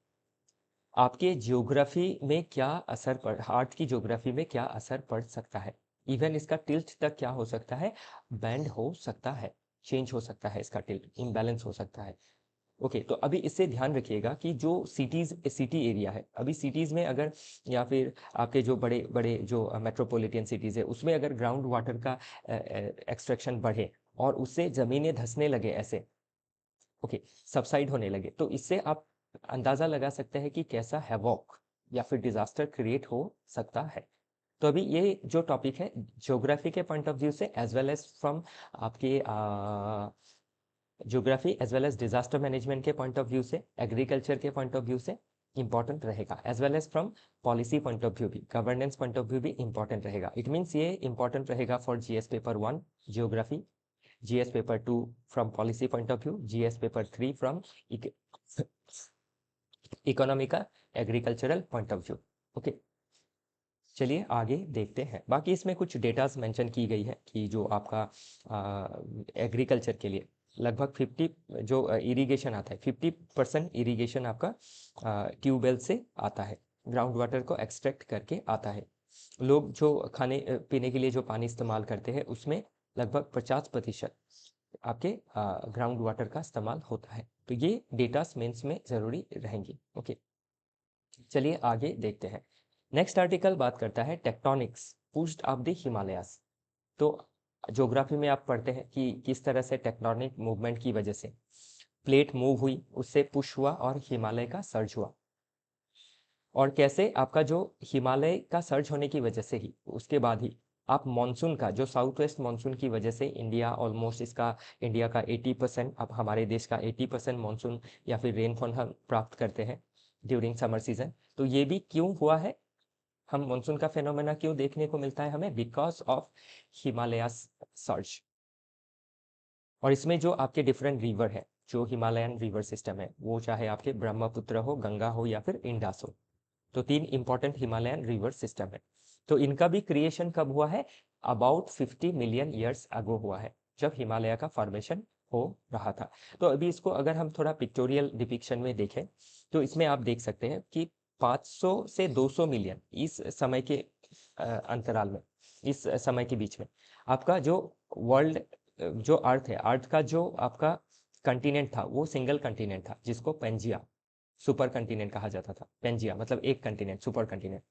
आपके ज्योग्राफी में क्या असर पड़, अर्थ की ज्योग्राफी में क्या असर पड़ सकता है, इवन इसका टिल्ट तक क्या हो सकता है, बैंड हो सकता है, चेंज हो सकता है, इसका टिल्ट इम्बैलेंस हो सकता है। ओके, तो अभी इससे ध्यान रखिएगा कि जो सिटी एरिया है, अभी सिटीज़ में अगर या फिर आपके जो बड़े बड़े जो मेट्रोपॉलिटन सिटीज़ है, उसमें अगर ग्राउंड वाटर का एक्सट्रैक्शन बढ़े और उससे ज़मीनें धंसने लगे ऐसे, ओके, सबसाइड होने लगे, तो इससे आप अंदाज़ा लगा सकते हैं कि कैसा हैवॉक या फिर डिज़ास्टर क्रिएट हो सकता है। तो अभी ये जो टॉपिक है ज्योग्राफी के पॉइंट ऑफ व्यू से एज वेल एज फ्रॉम आपके geography as well as disaster management के पॉइंट ऑफ व्यू से, एग्रीकल्चर के पॉइंट ऑफ व्यू से इंपॉर्टेंट रहेगा, as well as from policy point of view भी, गवर्नेंस पॉइंट ऑफ व्यू भी इंपॉर्टेंट रहेगा। इट मीन्स ये इंपॉर्टेंट रहेगा for GS paper 1 geography, GS paper 2 from policy point of view, GS paper 3 from economical agricultural point of view. Okay, चलिए आगे देखते हैं। बाकी इसमें कुछ डेटाज मेंशन की गई है कि जो आपका एग्रीकल्चर के लिए लगभग 50 जो इरिगेशन आता है, 50% इरिगेशन आपका ट्यूबवेल से आता है, ग्राउंड वाटर को एक्सट्रैक्ट करके आता है। लोग जो खाने पीने के लिए जो पानी इस्तेमाल करते हैं उसमें लगभग 50% आपके ग्राउंड वाटर का इस्तेमाल होता है। तो ये डेटास मेंस में ज़रूरी रहेंगी। ओके, चलिए आगे देखते हैं। नेक्स्ट आर्टिकल बात करता है tectonics pushed up the Himalayas. तो ज्योग्राफी में आप पढ़ते हैं कि किस तरह से टेक्टोनिक मूवमेंट की वजह से प्लेट मूव हुई, उससे पुश हुआ और हिमालय का सर्ज हुआ, और कैसे आपका जो हिमालय का सर्ज होने की वजह से ही उसके बाद ही आप मॉनसून का जो साउथ वेस्ट मॉनसून की वजह से इंडिया ऑलमोस्ट इसका इंडिया का 80%, अब हमारे देश का 80% मॉनसून या फिर रेनफॉल हम प्राप्त करते हैं ड्यूरिंग समर सीजन। तो ये भी क्यों हुआ है, हम मॉनसून का फेनोमेना क्यों देखने को मिलता है हमें, बिकॉज ऑफ हिमालयास सर्ज। और इसमें जो आपके डिफरेंट रिवर है, जो हिमालयन रिवर सिस्टम है, वो चाहे आपके ब्रह्मपुत्र हो, गंगा हो या फिर इंडास हो, तो 3 इंपॉर्टेंट हिमालयन रिवर सिस्टम है। तो इनका भी क्रिएशन कब हुआ है, अबाउट 50 मिलियन ईयर्स अगो हुआ है, जब हिमालय का फॉर्मेशन हो रहा था। तो अभी इसको अगर हम थोड़ा पिक्टोरियल डिपिक्शन में देखें, तो इसमें आप देख सकते हैं कि 500 से 200 मिलियन इस समय के अंतराल में, इस समय के बीच में आपका जो वर्ल्ड, जो अर्थ है, अर्थ का जो आपका कंटिनेंट था वो सिंगल कंटिनेंट था, जिसको पेंजिया सुपर कंटिनेंट कहा जाता था। पेंजिया मतलब एक कंटिनेंट, सुपर कंटिनेंट,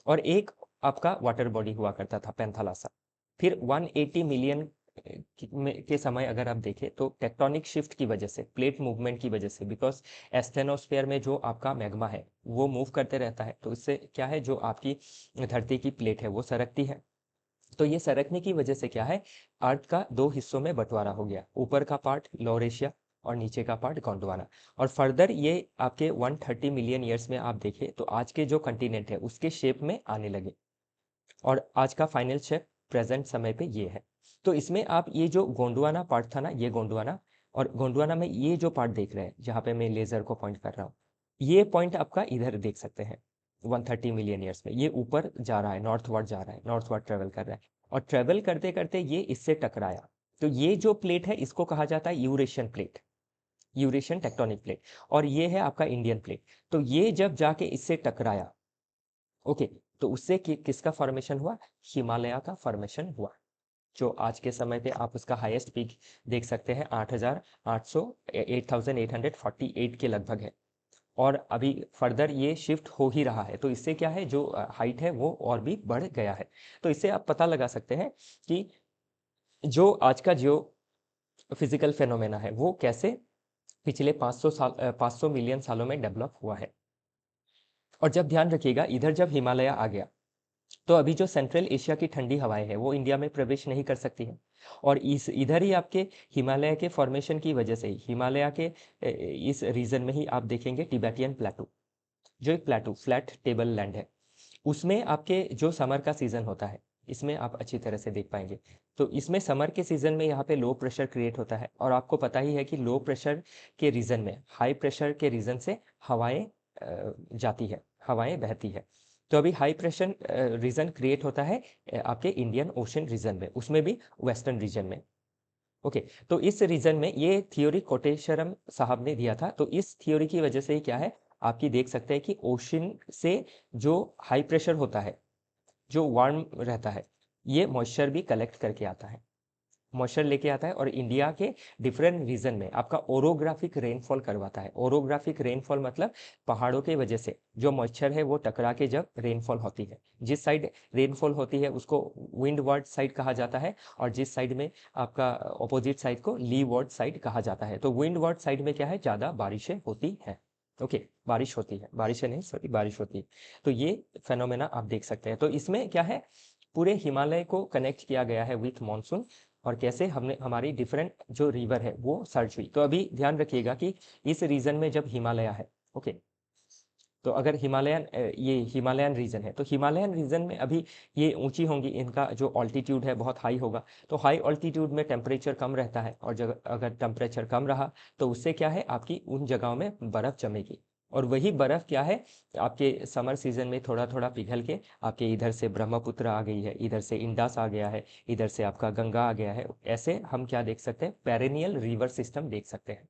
और एक आपका वाटर बॉडी हुआ करता था पेंथालासा। फिर 180 मिलियन के समय अगर आप देखें तो टेक्टोनिक शिफ्ट की वजह से, प्लेट मूवमेंट की वजह से, बिकॉज एस्थेनोस्फेयर में जो आपका मैग्मा है वो मूव करते रहता है, तो इससे क्या है, जो आपकी धरती की प्लेट है वो सरकती है। तो ये सरकने की वजह से क्या है, अर्थ का 2 हिस्सों में बंटवारा हो गया, ऊपर का पार्ट लोअर एशिया और नीचे का पार्ट गोंडवाना। और फर्दर ये आपके 130 मिलियन ईयर्स में आप देखें तो आज के जो कंटिनेंट है उसके शेप में आने लगे, और आज का फाइनल शेप प्रेजेंट समय पे ये है। तो इसमें आप ये जो गोंडवाना पार्ट था ना, ये गोंडवाना, और गोंडवाना में ये जो पार्ट देख रहे हैं जहाँ पे मैं लेजर को पॉइंट कर रहा हूँ, ये पॉइंट आपका इधर देख सकते हैं 130 मिलियन ईयर्स में, ये ऊपर जा रहा है, नॉर्थवर्ड जा रहा है, नॉर्थवर्ड ट्रेवल कर रहा है, और ट्रेवल करते करते ये इससे टकराया। तो ये जो प्लेट है इसको कहा जाता है Eurasian plate, Eurasian tectonic plate, और ये है आपका इंडियन प्लेट। तो ये जब जाके इससे टकराया, ओके, तो उससे किसका फॉर्मेशन हुआ, हिमालय का फॉर्मेशन हुआ, जो आज के समय पे आप उसका हाईएस्ट पीक देख सकते हैं 8,848 के लगभग है। और अभी फर्दर ये शिफ्ट हो ही रहा है। तो इससे क्या है, जो हाइट है वो और भी बढ़ गया है। तो इससे आप पता लगा सकते हैं कि जो आज का जो फिजिकल फेनोमेना है वो कैसे पिछले 500 मिलियन सालों में डेवलप हुआ है। और जब ध्यान रखिएगा, इधर जब हिमालय आ गया तो अभी जो सेंट्रल एशिया की ठंडी हवाएं हैं वो इंडिया में प्रवेश नहीं कर सकती हैं। और इस इधर ही आपके हिमालय के फॉर्मेशन की वजह से ही हिमालय के इस रीजन में ही आप देखेंगे तिब्बतियन प्लेटू, जो एक प्लेटू फ्लैट टेबल लैंड है, उसमें आपके जो समर का सीजन होता है इसमें आप अच्छी तरह से देख पाएंगे। तो इसमें समर के सीजन में यहाँ पे लो प्रेशर क्रिएट होता है, और आपको पता ही है कि लो प्रेशर के रीजन में हाई प्रेशर के रीजन से हवाएं जाती है, हवाएं बहती है। तो अभी हाई प्रेशर रीजन क्रिएट होता है आपके इंडियन ओशन रीजन में, उसमें भी वेस्टर्न रीजन में। ओके, तो इस रीजन में ये थ्योरी कोटेश्वरम साहब ने दिया था। तो इस थ्योरी की वजह से ही क्या है, आपकी देख सकते हैं कि ओशन से जो हाई प्रेशर होता है, जो वार्म रहता है, ये मॉइस्चर भी कलेक्ट करके आता है, मॉइस्चर लेके आता है, और इंडिया के डिफरेंट रीजन में आपका ओरोग्राफिक रेनफॉल करवाता है। ओरोग्राफिक रेनफॉल मतलब पहाड़ों के वजह से जो मॉइस्चर है वो टकरा के जब रेनफॉल होती है, जिस साइड रेनफॉल होती है उसको विंडवर्ड साइड कहा जाता है, और जिस साइड में आपका ऑपोजिट साइड को लीवर्ड साइड कहा जाता है। तो विंडवर्ड साइड में क्या है, ज़्यादा बारिशें होती हैं। ओके, बारिश होती है, बारिशें नहीं सॉरी, बारिश होती है। तो ये फेनोमेना आप देख सकते हैं। तो इसमें क्या है, पूरे हिमालय को कनेक्ट किया गया है विथ मानसून, और कैसे हमने हमारी डिफरेंट जो रिवर है वो सर्च हुई। तो अभी ध्यान रखिएगा कि इस रीजन में जब हिमालय है, ओके, तो अगर हिमालयन ये हिमालयन रीजन है, तो हिमालयन रीजन में अभी ये ऊंची होंगी, इनका जो ऑल्टीट्यूड है बहुत हाई होगा। तो हाई ऑल्टीट्यूड में टेम्परेचर कम रहता है, और जगह अगर टेम्परेचर कम रहा तो उससे क्या है, आपकी उन जगहों में बर्फ़ जमेगी, और वही बर्फ़ क्या है, आपके समर सीजन में थोड़ा थोड़ा पिघल के आपके इधर से ब्रह्मपुत्र आ गई है, इधर से इंडस आ गया है, इधर से आपका गंगा आ गया है। ऐसे हम क्या देख सकते हैं, पेरेनियल रिवर सिस्टम देख सकते हैं।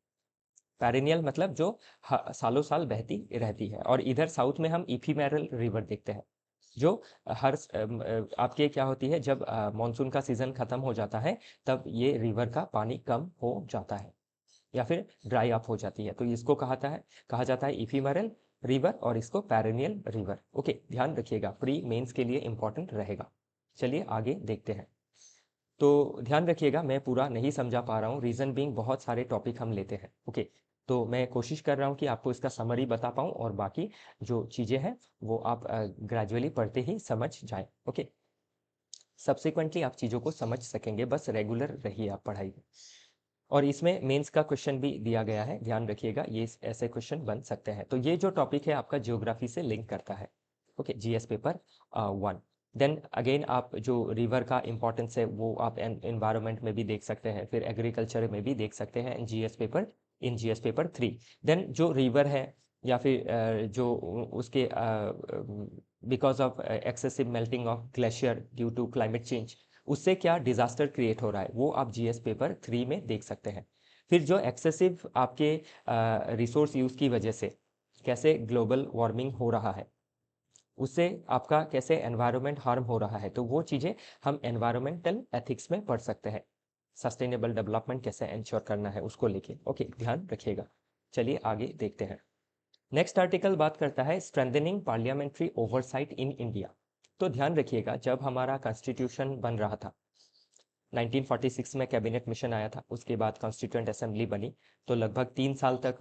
पेरेनियल मतलब जो सालों साल बहती रहती है। और इधर साउथ में हम इफीमेरल रिवर देखते हैं, जो आपके क्या होती है, जब मानसून का सीजन खत्म हो जाता है तब ये रिवर का पानी कम हो जाता है या फिर ड्राई अप हो जाती है। तो इसको कहा जाता है इफीमेरल रिवर, और इसको पेरेनियल रिवर। ओके, ध्यान रखिएगा, प्री मेंस के लिए इंपॉर्टेंट रहेगा। चलिए आगे देखते हैं। तो ध्यान रखिएगा, मैं पूरा नहीं समझा पा रहा हूँ, रीज़न बीइंग बहुत सारे टॉपिक हम लेते हैं। ओके, तो मैं कोशिश कर रहा हूँ कि आपको इसका समरी बता पाऊँ, और बाकी जो चीज़ें हैं वो आप ग्रेजुअली पढ़ते ही समझ जाएं। ओके, सब्सिक्वेंटली आप चीज़ों को समझ सकेंगे, बस रेगुलर रहिए आप पढ़ाई में। और इसमें मेंस का क्वेश्चन भी दिया गया है, ध्यान रखिएगा, ये ऐसे क्वेश्चन बन सकते हैं। तो ये जो टॉपिक है आपका ज्योग्राफी से लिंक करता है। Okay, GS paper 1। Then again आप जो रिवर का इंपॉर्टेंस है वो आप एनवायरनमेंट में भी देख सकते हैं, फिर एग्रीकल्चर में भी देख सकते हैं इन जीएस पेपर 3। देन जो रिवर है या फिर जो उसके because of excessive melting of glacier due to climate change, उससे क्या डिजास्टर क्रिएट हो रहा है वो आप जीएस पेपर 3 में देख सकते हैं। फिर जो एक्सेसिव आपके रिसोर्स यूज़ की वजह से कैसे ग्लोबल वार्मिंग हो रहा है, उससे आपका कैसे एनवायरनमेंट हार्म हो रहा है, तो वो चीज़ें हम एनवायरमेंटल एथिक्स में पढ़ सकते हैं। सस्टेनेबल डेवलपमेंट कैसे इंश्योर करना है उसको लेके। ओके, ध्यान रखिएगा। चलिए आगे देखते हैं। नेक्स्ट आर्टिकल बात करता है strengthening parliamentary oversight in India. तो ध्यान रखिएगा, जब हमारा कॉन्स्टिट्यूशन बन रहा था 1946 में कैबिनेट मिशन आया था, उसके बाद कॉन्स्टिट्यूएंट असेंबली बनी, तो लगभग 3 साल तक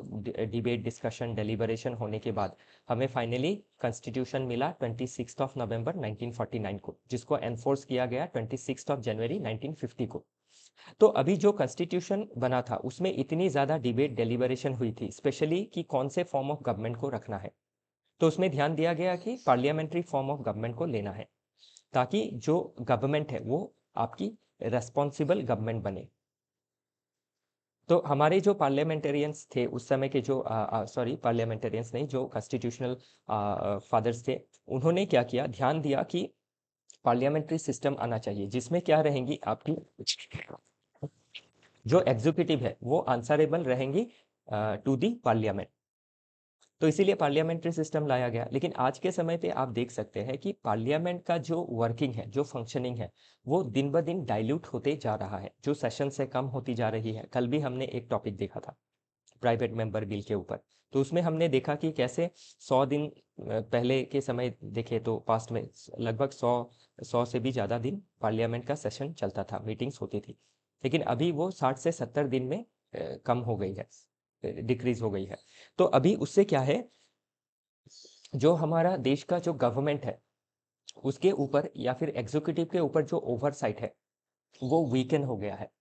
डिबेट डिस्कशन डेलिबरेशन होने के बाद हमें फाइनली कॉन्स्टिट्यूशन मिला 26 नवंबर 1949 को, जिसको एनफोर्स किया गया 26 जनवरी 1950 को। तो अभी जो कॉन्स्टिट्यूशन बना था उसमें इतनी ज़्यादा डिबेट डेलिबरेशन हुई थी, स्पेशली कि कौन से फॉर्म ऑफ गवर्नमेंट को रखना है। तो उसमें ध्यान दिया गया कि पार्लियामेंट्री फॉर्म ऑफ गवर्नमेंट को लेना है, ताकि जो गवर्नमेंट है वो आपकी रेस्पॉन्सिबल गवर्नमेंट बने। तो हमारे जो पार्लियामेंटेरियंस थे उस समय के, जो सॉरी पार्लियामेंटेरियंस नहीं, जो कॉन्स्टिट्यूशनल फादर्स थे, उन्होंने क्या किया, ध्यान दिया कि पार्लियामेंट्री सिस्टम आना चाहिए, जिसमें क्या रहेंगी आपकी जो एग्जीक्यूटिव है वो आंसरेबल रहेंगी टू दी पार्लियामेंट। तो इसीलिए पार्लियामेंट्री सिस्टम लाया गया। लेकिन आज के समय पे आप देख सकते हैं कि पार्लियामेंट का जो वर्किंग है, जो फंक्शनिंग है, वो दिन ब दिन डाइल्यूट होते जा रहा है, जो सेशन से कम होती जा रही है। कल भी हमने एक टॉपिक देखा था प्राइवेट मेंबर बिल के ऊपर। तो उसमें हमने देखा कि कैसे 100 दिन पहले के समय देखे तो पास्ट में लगभग 100 से भी ज़्यादा दिन पार्लियामेंट का सेशन चलता था, मीटिंग्स होती थी। लेकिन अभी वो 60 से 70 दिन में कम हो गई है, डिक्रीज हो गई है। तो अभी उससे क्या है, जो हमारा देश का जो गवर्नमेंट है उसके ऊपर या फिर एग्जीक्यूटिव के ऊपर जो ओवरसाइट है वो वीकन हो गया है।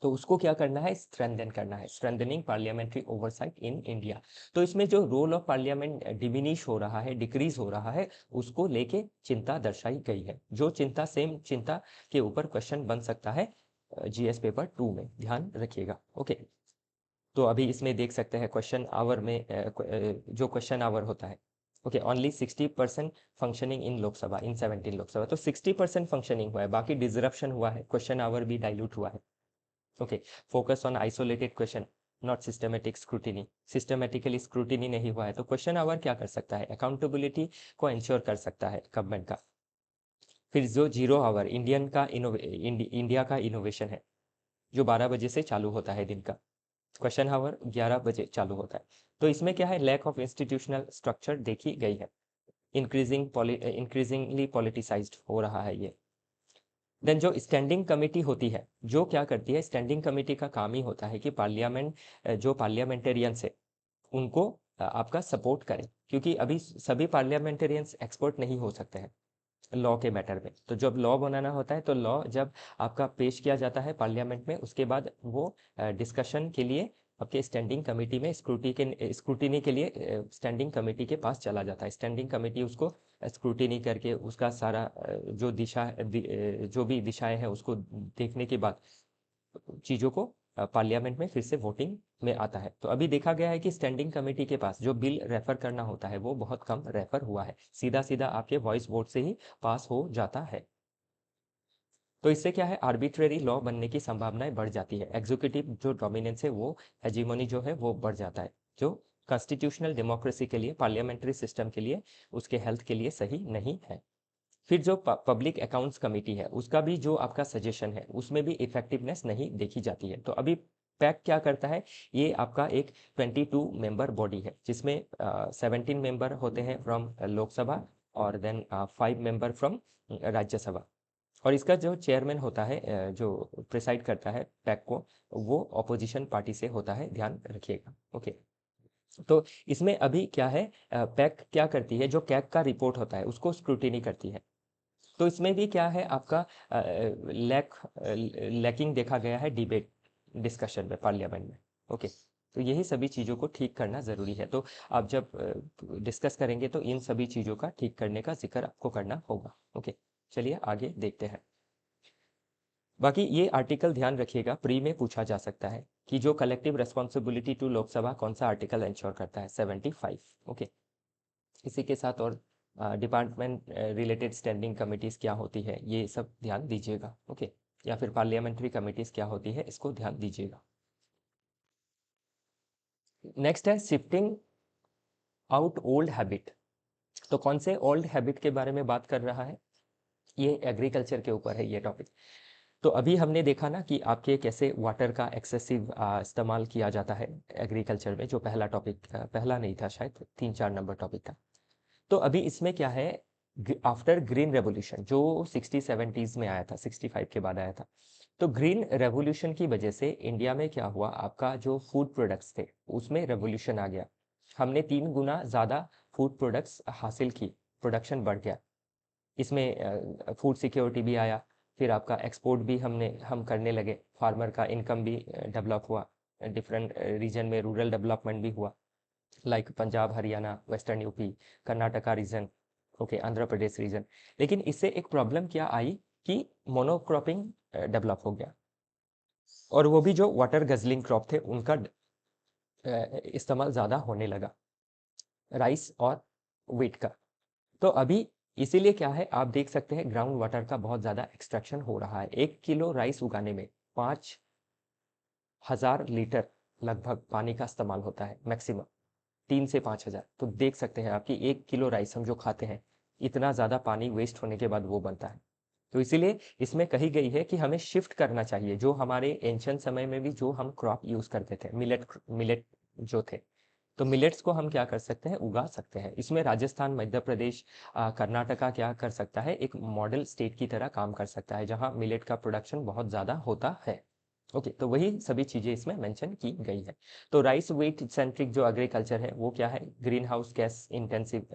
तो उसको क्या करना है, स्ट्रेंथन करना है, strengthening parliamentary oversight in India. तो इसमें जो रोल ऑफ पार्लियामेंट डिमिनिश हो रहा है, डिक्रीज हो रहा है, उसको लेके चिंता दर्शाई गई है। जो चिंता, सेम चिंता के ऊपर क्वेश्चन बन सकता है जीएस पेपर 2 में, ध्यान रखिएगा। ओके, तो अभी इसमें देख सकते हैं क्वेश्चन आवर में जो क्वेश्चन आवर होता है, okay, only 60% functioning in Lok Sabha, in 17 Lok Sabha. तो 60% फंक्शनिंग हुआ है, बाकी डिसरप्शन हुआ है, क्वेश्चन आवर भी डाइल्यूट हुआ है। Okay, focus on isolated question, not systematic scrutiny, systematically scrutiny नहीं हुआ है। तो क्वेश्चन आवर क्या कर सकता है, अकाउंटेबिलिटी को इंश्योर कर सकता है गवर्नमेंट का। फिर जो 0 आवर इंडिया का इनोवेशन है, जो 12 बजे से चालू होता है दिन का, क्वेश्चन आवर 11 बजे चालू होता है। तो इसमें क्या है, लैक ऑफ इंस्टीट्यूशनल स्ट्रक्चर देखी गई है, इंक्रीजिंगली पॉलिटिसाइज्ड हो रहा है ये। देन जो स्टैंडिंग कमेटी होती है, जो क्या करती है, स्टैंडिंग कमेटी का काम ही होता है कि पार्लियामेंट जो पार्लियामेंटेरियंस है उनको आपका सपोर्ट करें, क्योंकि अभी सभी पार्लियामेंटेरियंस एक्सपर्ट नहीं हो सकते हैं लॉ के मैटर में। तो जब लॉ बनाना होता है तो लॉ जब आपका पेश किया जाता है पार्लियामेंट में, उसके बाद वो डिस्कशन के लिए आपके स्टैंडिंग कमेटी में स्क्रूटिनी के लिए स्टैंडिंग कमेटी के पास चला जाता है। स्टैंडिंग कमेटी उसको स्क्रूटिनी करके उसका सारा जो जो भी दिशाएं हैं उसको देखने के बाद चीज़ों को पार्लियामेंट में फिर से वोटिंग में आता है। तो अभी देखा गया है कि स्टैंडिंग कमेटी के पास जो बिल रेफर करना होता है वो बहुत कम रेफर हुआ है, सीधा सीधा आपके वॉइस वोट से ही पास हो जाता है। तो इससे क्या है, आर्बिट्रेरी लॉ बनने की संभावनाएं बढ़ जाती है, एग्जीक्यूटिव जो डोमिनेंस है वो, हेजीमोनी जो है वो बढ़ जाता है, जो कॉन्स्टिट्यूशनल डेमोक्रेसी के लिए, पार्लियामेंट्री सिस्टम के लिए, उसके हेल्थ के लिए सही नहीं है। फिर जो पब्लिक अकाउंट्स कमेटी है उसका भी जो आपका सजेशन है उसमें भी इफेक्टिवनेस नहीं देखी जाती है। तो अभी पैक क्या करता है, ये आपका एक 22 मेंबर बॉडी है जिसमें 17 मेंबर होते हैं फ्रॉम लोकसभा और देन 5 मेंबर फ्रॉम राज्यसभा। और इसका जो चेयरमैन होता है, जो प्रिसाइड करता है पैक को, वो ऑपोजिशन पार्टी से होता है, ध्यान रखिएगा। ओके, तो इसमें अभी क्या है, पैक क्या करती है, जो कैग का रिपोर्ट होता है उसको स्क्रूटिनी करती है। तो इसमें भी क्या है आपका लैकिंग देखा गया है डिबेट डिस्कशन में पार्लियामेंट में। ओके, तो यही सभी चीज़ों को ठीक करना ज़रूरी है। तो आप जब डिस्कस करेंगे तो इन सभी चीज़ों का ठीक करने का जिक्र आपको करना होगा। ओके, चलिए आगे देखते हैं। बाकी ये आर्टिकल ध्यान रखिएगा, प्री में पूछा जा सकता है कि जो कलेक्टिव रेस्पॉन्सिबिलिटी टू लोकसभा कौन सा आर्टिकल इंश्योर करता है, 75। ओके, इसी के साथ और डिपार्टमेंट रिलेटेड स्टैंडिंग कमिटीज़ क्या होती है ये सब ध्यान दीजिएगा। ओके, या फिर पार्लियामेंट्री कमिटीज़ क्या होती है इसको ध्यान दीजिएगा। नेक्स्ट है शिफ्टिंग आउट ओल्ड हैबिट। तो कौन से ओल्ड हैबिट के बारे में बात कर रहा है, ये एग्रीकल्चर के ऊपर है ये टॉपिक। तो अभी हमने देखा ना कि आपके कैसे वाटर का एक्सेसिव इस्तेमाल किया जाता है एग्रीकल्चर में, जो पहला टॉपिक, पहला नहीं था शायद, 3-4 नंबर टॉपिक था। तो अभी इसमें क्या है, आफ्टर ग्रीन रेवोल्यूशन जो 60-70s में आया था, 65 के बाद आया था। तो ग्रीन रेवोल्यूशन की वजह से इंडिया में क्या हुआ, आपका जो फूड प्रोडक्ट्स थे उसमें रेवोल्यूशन आ गया। हमने 3 गुना ज़्यादा फूड प्रोडक्ट्स हासिल की, प्रोडक्शन बढ़ गया, इसमें फूड सिक्योरिटी भी आया, फिर आपका एक्सपोर्ट भी हम करने लगे, फार्मर का इनकम भी डेवलप हुआ, डिफरेंट रीजन में रूरल डेवलपमेंट भी हुआ, like Punjab, Haryana, western UP, Karnataka region, okay, Andhra Pradesh region. लेकिन इससे एक प्रॉब्लम क्या आई कि मोनोक्रॉपिंग डेवलप हो गया, और वो भी जो वाटर गजलिंग क्रॉप थे उनका इस्तेमाल ज़्यादा होने लगा, राइस और वीट का। तो अभी इसीलिए क्या है, आप देख सकते हैं ग्राउंड वाटर का बहुत ज़्यादा एक्सट्रैक्शन हो रहा है। 1 किलो राइस उगाने में 5,000 लीटर लगभग पानी का इस्तेमाल होता है मैक्सिमम, 3 से 5,000। तो देख सकते हैं आपकी 1 किलो राइस हम जो खाते हैं, इतना ज़्यादा पानी वेस्ट होने के बाद वो बनता है। तो इसीलिए इसमें कही गई है कि हमें शिफ्ट करना चाहिए, जो हमारे एंशिएंट समय में भी जो हम क्रॉप यूज करते थे, मिलेट मिलेट जो थे, तो मिलेट्स को हम क्या कर सकते हैं, उगा सकते हैं। इसमें राजस्थान, मध्य प्रदेश, कर्नाटका क्या कर सकता है, एक मॉडल स्टेट की तरह काम कर सकता है, जहां मिलेट का प्रोडक्शन बहुत ज़्यादा होता है। ओके, तो वही सभी चीज़ें इसमें मेंशन की गई है। तो राइस वेट सेंट्रिक जो एग्रीकल्चर है वो क्या है, ग्रीन हाउस गैस इंटेंसिव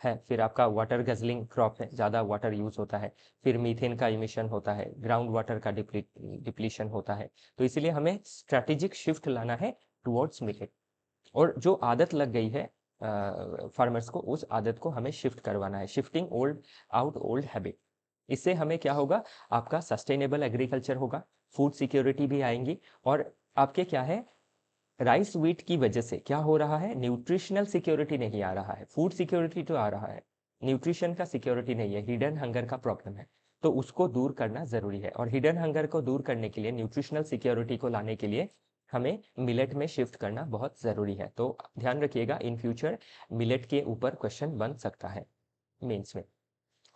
है। फिर आपका वाटर गजलिंग क्रॉप है, ज़्यादा वाटर यूज़ होता है। फिर मीथेन का इमिशन होता है, ग्राउंड वाटर का डिप्लीशन होता है। तो इसीलिए हमें स्ट्रैटेजिक शिफ्ट लाना है टुवर्ड्स मिलेट। और जो आदत लग गई है फार्मर्स को, उस आदत को हमें शिफ्ट करवाना है, shifting old out old habit. इससे हमें क्या होगा, आपका सस्टेनेबल एग्रीकल्चर होगा, फूड सिक्योरिटी भी आएंगी। और आपके क्या है, राइस व्हीट की वजह से क्या हो रहा है, न्यूट्रिशनल सिक्योरिटी नहीं आ रहा है, फूड सिक्योरिटी तो आ रहा है, न्यूट्रिशन का सिक्योरिटी नहीं है, हिडन हंगर का प्रॉब्लम है। तो उसको दूर करना जरूरी है, और हिडन हंगर को दूर करने के लिए, न्यूट्रिशनल सिक्योरिटी को लाने के लिए हमें मिलेट में शिफ्ट करना बहुत ज़रूरी है। तो ध्यान रखिएगा, इन फ्यूचर मिलेट के ऊपर क्वेश्चन बन सकता है मेंस में।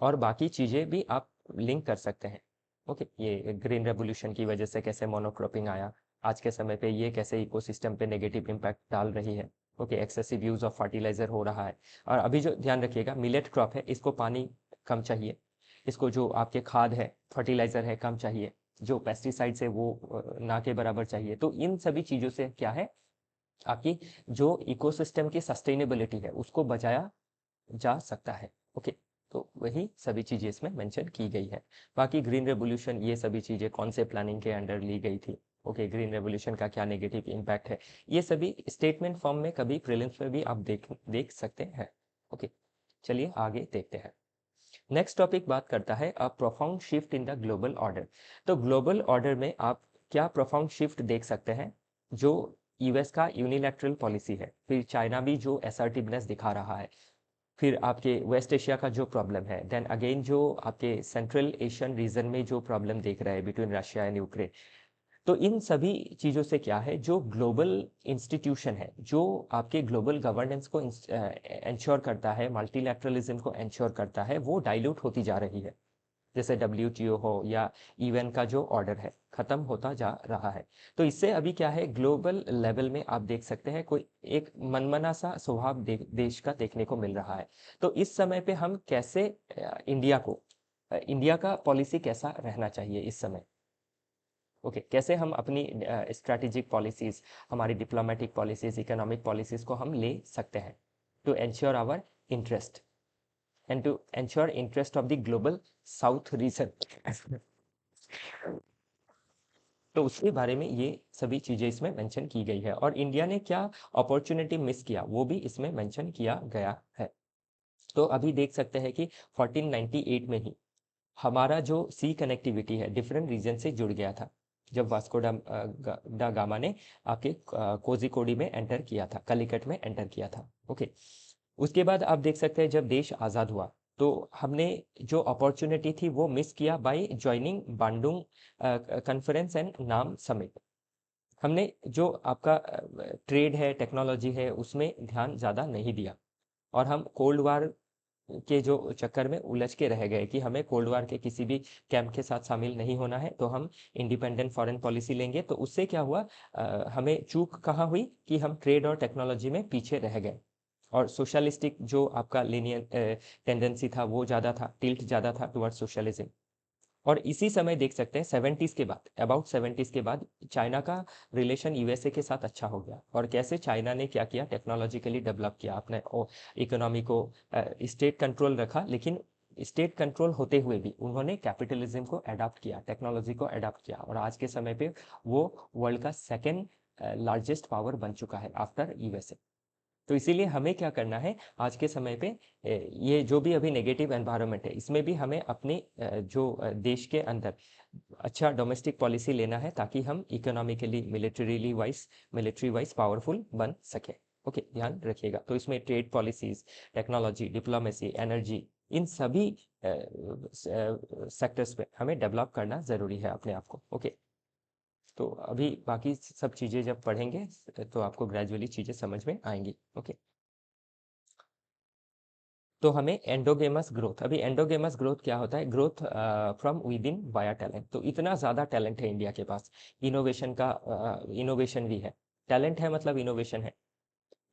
और बाकी चीज़ें भी आप लिंक कर सकते हैं। ओके, ये ग्रीन रेवोल्यूशन की वजह से कैसे मोनोक्रॉपिंग आया, आज के समय पे ये कैसे इकोसिस्टम पे नेगेटिव इम्पैक्ट डाल रही है। Okay, excessive use of fertiliser हो रहा है। और अभी जो ध्यान रखिएगा, मिलेट क्रॉप है, इसको पानी कम चाहिए, इसको जो आपके खाद है, फर्टिलाइजर है, कम चाहिए, जो पेस्टिसाइड्स है वो ना के बराबर चाहिए। तो इन सभी चीज़ों से क्या है, आपकी जो इकोसिस्टम की सस्टेनेबिलिटी है उसको बचाया जा सकता है। ओके, तो वही सभी चीज़ें इसमें मेंशन की गई है। बाकी ग्रीन रेवोल्यूशन, ये सभी चीज़ें कौन से प्लानिंग के अंडर ली गई थी, ओके, ग्रीन रेवोल्यूशन का क्या नेगेटिव इम्पैक्ट है, ये सभी स्टेटमेंट फॉर्म में कभी प्रीलिम्स में भी आप देख सकते हैं। ओके, चलिए आगे देखते हैं। नेक्स्ट टॉपिक बात करता है अ profound shift in the global order. तो ग्लोबल ऑर्डर में आप क्या प्रोफाउंड शिफ्ट देख सकते हैं, जो यूएस का यूनिलैटरल पॉलिसी है, फिर चाइना भी जो असर्टिवनेस दिखा रहा है, फिर आपके वेस्ट एशिया का जो प्रॉब्लम है, देन अगेन जो आपके सेंट्रल एशियन रीजन में जो प्रॉब्लम देख रहे हैं बिटवीन रशिया एंड यूक्रेन। तो इन सभी चीज़ों से क्या है, जो ग्लोबल इंस्टीट्यूशन है, जो आपके ग्लोबल गवर्नेंस को इंश्योर करता है, मल्टीलैटरलिज्म को इंश्योर करता है, वो डाइल्यूट होती जा रही है। जैसे डब्ल्यूटीओ हो या यूएन का जो ऑर्डर है, खत्म होता जा रहा है। तो इससे अभी क्या है, ग्लोबल लेवल में आप देख सकते हैं कोई एक मनमना सा स्वभाव देश का देखने को मिल रहा है। तो इस समय पे हम कैसे इंडिया का पॉलिसी कैसा रहना चाहिए इस समय। ओके, कैसे हम अपनी स्ट्रैटेजिक पॉलिसीज, हमारी डिप्लोमेटिक पॉलिसीज, इकोनॉमिक पॉलिसीज को हम ले सकते हैं to ensure our interest and to ensure interest of the global south region. तो उसके बारे में ये सभी चीज़ें इसमें मेंशन की गई है, और इंडिया ने क्या अपॉर्चुनिटी मिस किया वो भी इसमें मेंशन किया गया है। तो अभी देख सकते हैं कि 1498 में ही हमारा जो सी कनेक्टिविटी है डिफरेंट रीजन से जुड़ गया था, जब वास्को डा गामा ने आपके कोझिकोडी में एंटर किया था, कलिकट में एंटर किया था। ओके, उसके बाद आप देख सकते हैं जब देश आज़ाद हुआ, तो हमने जो अपॉर्चुनिटी थी वो मिस किया by joining Bandung conference and नाम समिट। हमने जो आपका ट्रेड है, टेक्नोलॉजी है, उसमें ध्यान ज़्यादा नहीं दिया, और हम कोल्ड वार के जो चक्कर में उलझ के रह गए कि हमें कोल्ड वार के किसी भी कैंप के साथ शामिल नहीं होना है, तो हम इंडिपेंडेंट फॉरेन पॉलिसी लेंगे। तो उससे क्या हुआ, हमें चूक कहाँ हुई कि हम ट्रेड और टेक्नोलॉजी में पीछे रह गए, और सोशलिस्टिक जो आपका लीनियर टेंडेंसी था वो ज़्यादा था, टिल्ट ज़्यादा था टुवर्ड सोशलिज्म। और इसी समय देख सकते हैं 70s के बाद, अबाउट 70s के बाद चाइना का रिलेशन यूएसए के साथ अच्छा हो गया, और कैसे चाइना ने क्या किया, टेक्नोलॉजिकली डेवलप किया अपने इकोनॉमी को, स्टेट कंट्रोल रखा, लेकिन स्टेट कंट्रोल होते हुए भी उन्होंने कैपिटलिज्म को अडॉप्ट किया, टेक्नोलॉजी को अडॉप्ट किया, और आज के समय पे वो वर्ल्ड का सेकेंड लार्जेस्ट पावर बन चुका है आफ्टर यूएसए। तो इसीलिए हमें क्या करना है आज के समय पे, ये जो भी अभी नेगेटिव एनवायरनमेंट है, इसमें भी हमें अपने जो देश के अंदर अच्छा डोमेस्टिक पॉलिसी लेना है, ताकि हम इकोनॉमिकली मिलिट्री वाइज पावरफुल बन सके। ओके, ध्यान रखिएगा। तो इसमें trade policies, technology, diplomacy, energy, इन सभी सेक्टर्स पे हमें डेवलप करना ज़रूरी है अपने आप को। ओके, तो अभी बाकी सब चीज़ें जब पढ़ेंगे तो आपको ग्रेजुअली चीज़ें समझ में आएंगी। ओके। तो हमें एंडोगेमस ग्रोथ, अभी एंडोगेमस ग्रोथ क्या होता है? Growth from with in via talent. तो इतना ज़्यादा टैलेंट है इंडिया के पास, इनोवेशन का, इनोवेशन भी है, टैलेंट है मतलब इनोवेशन है।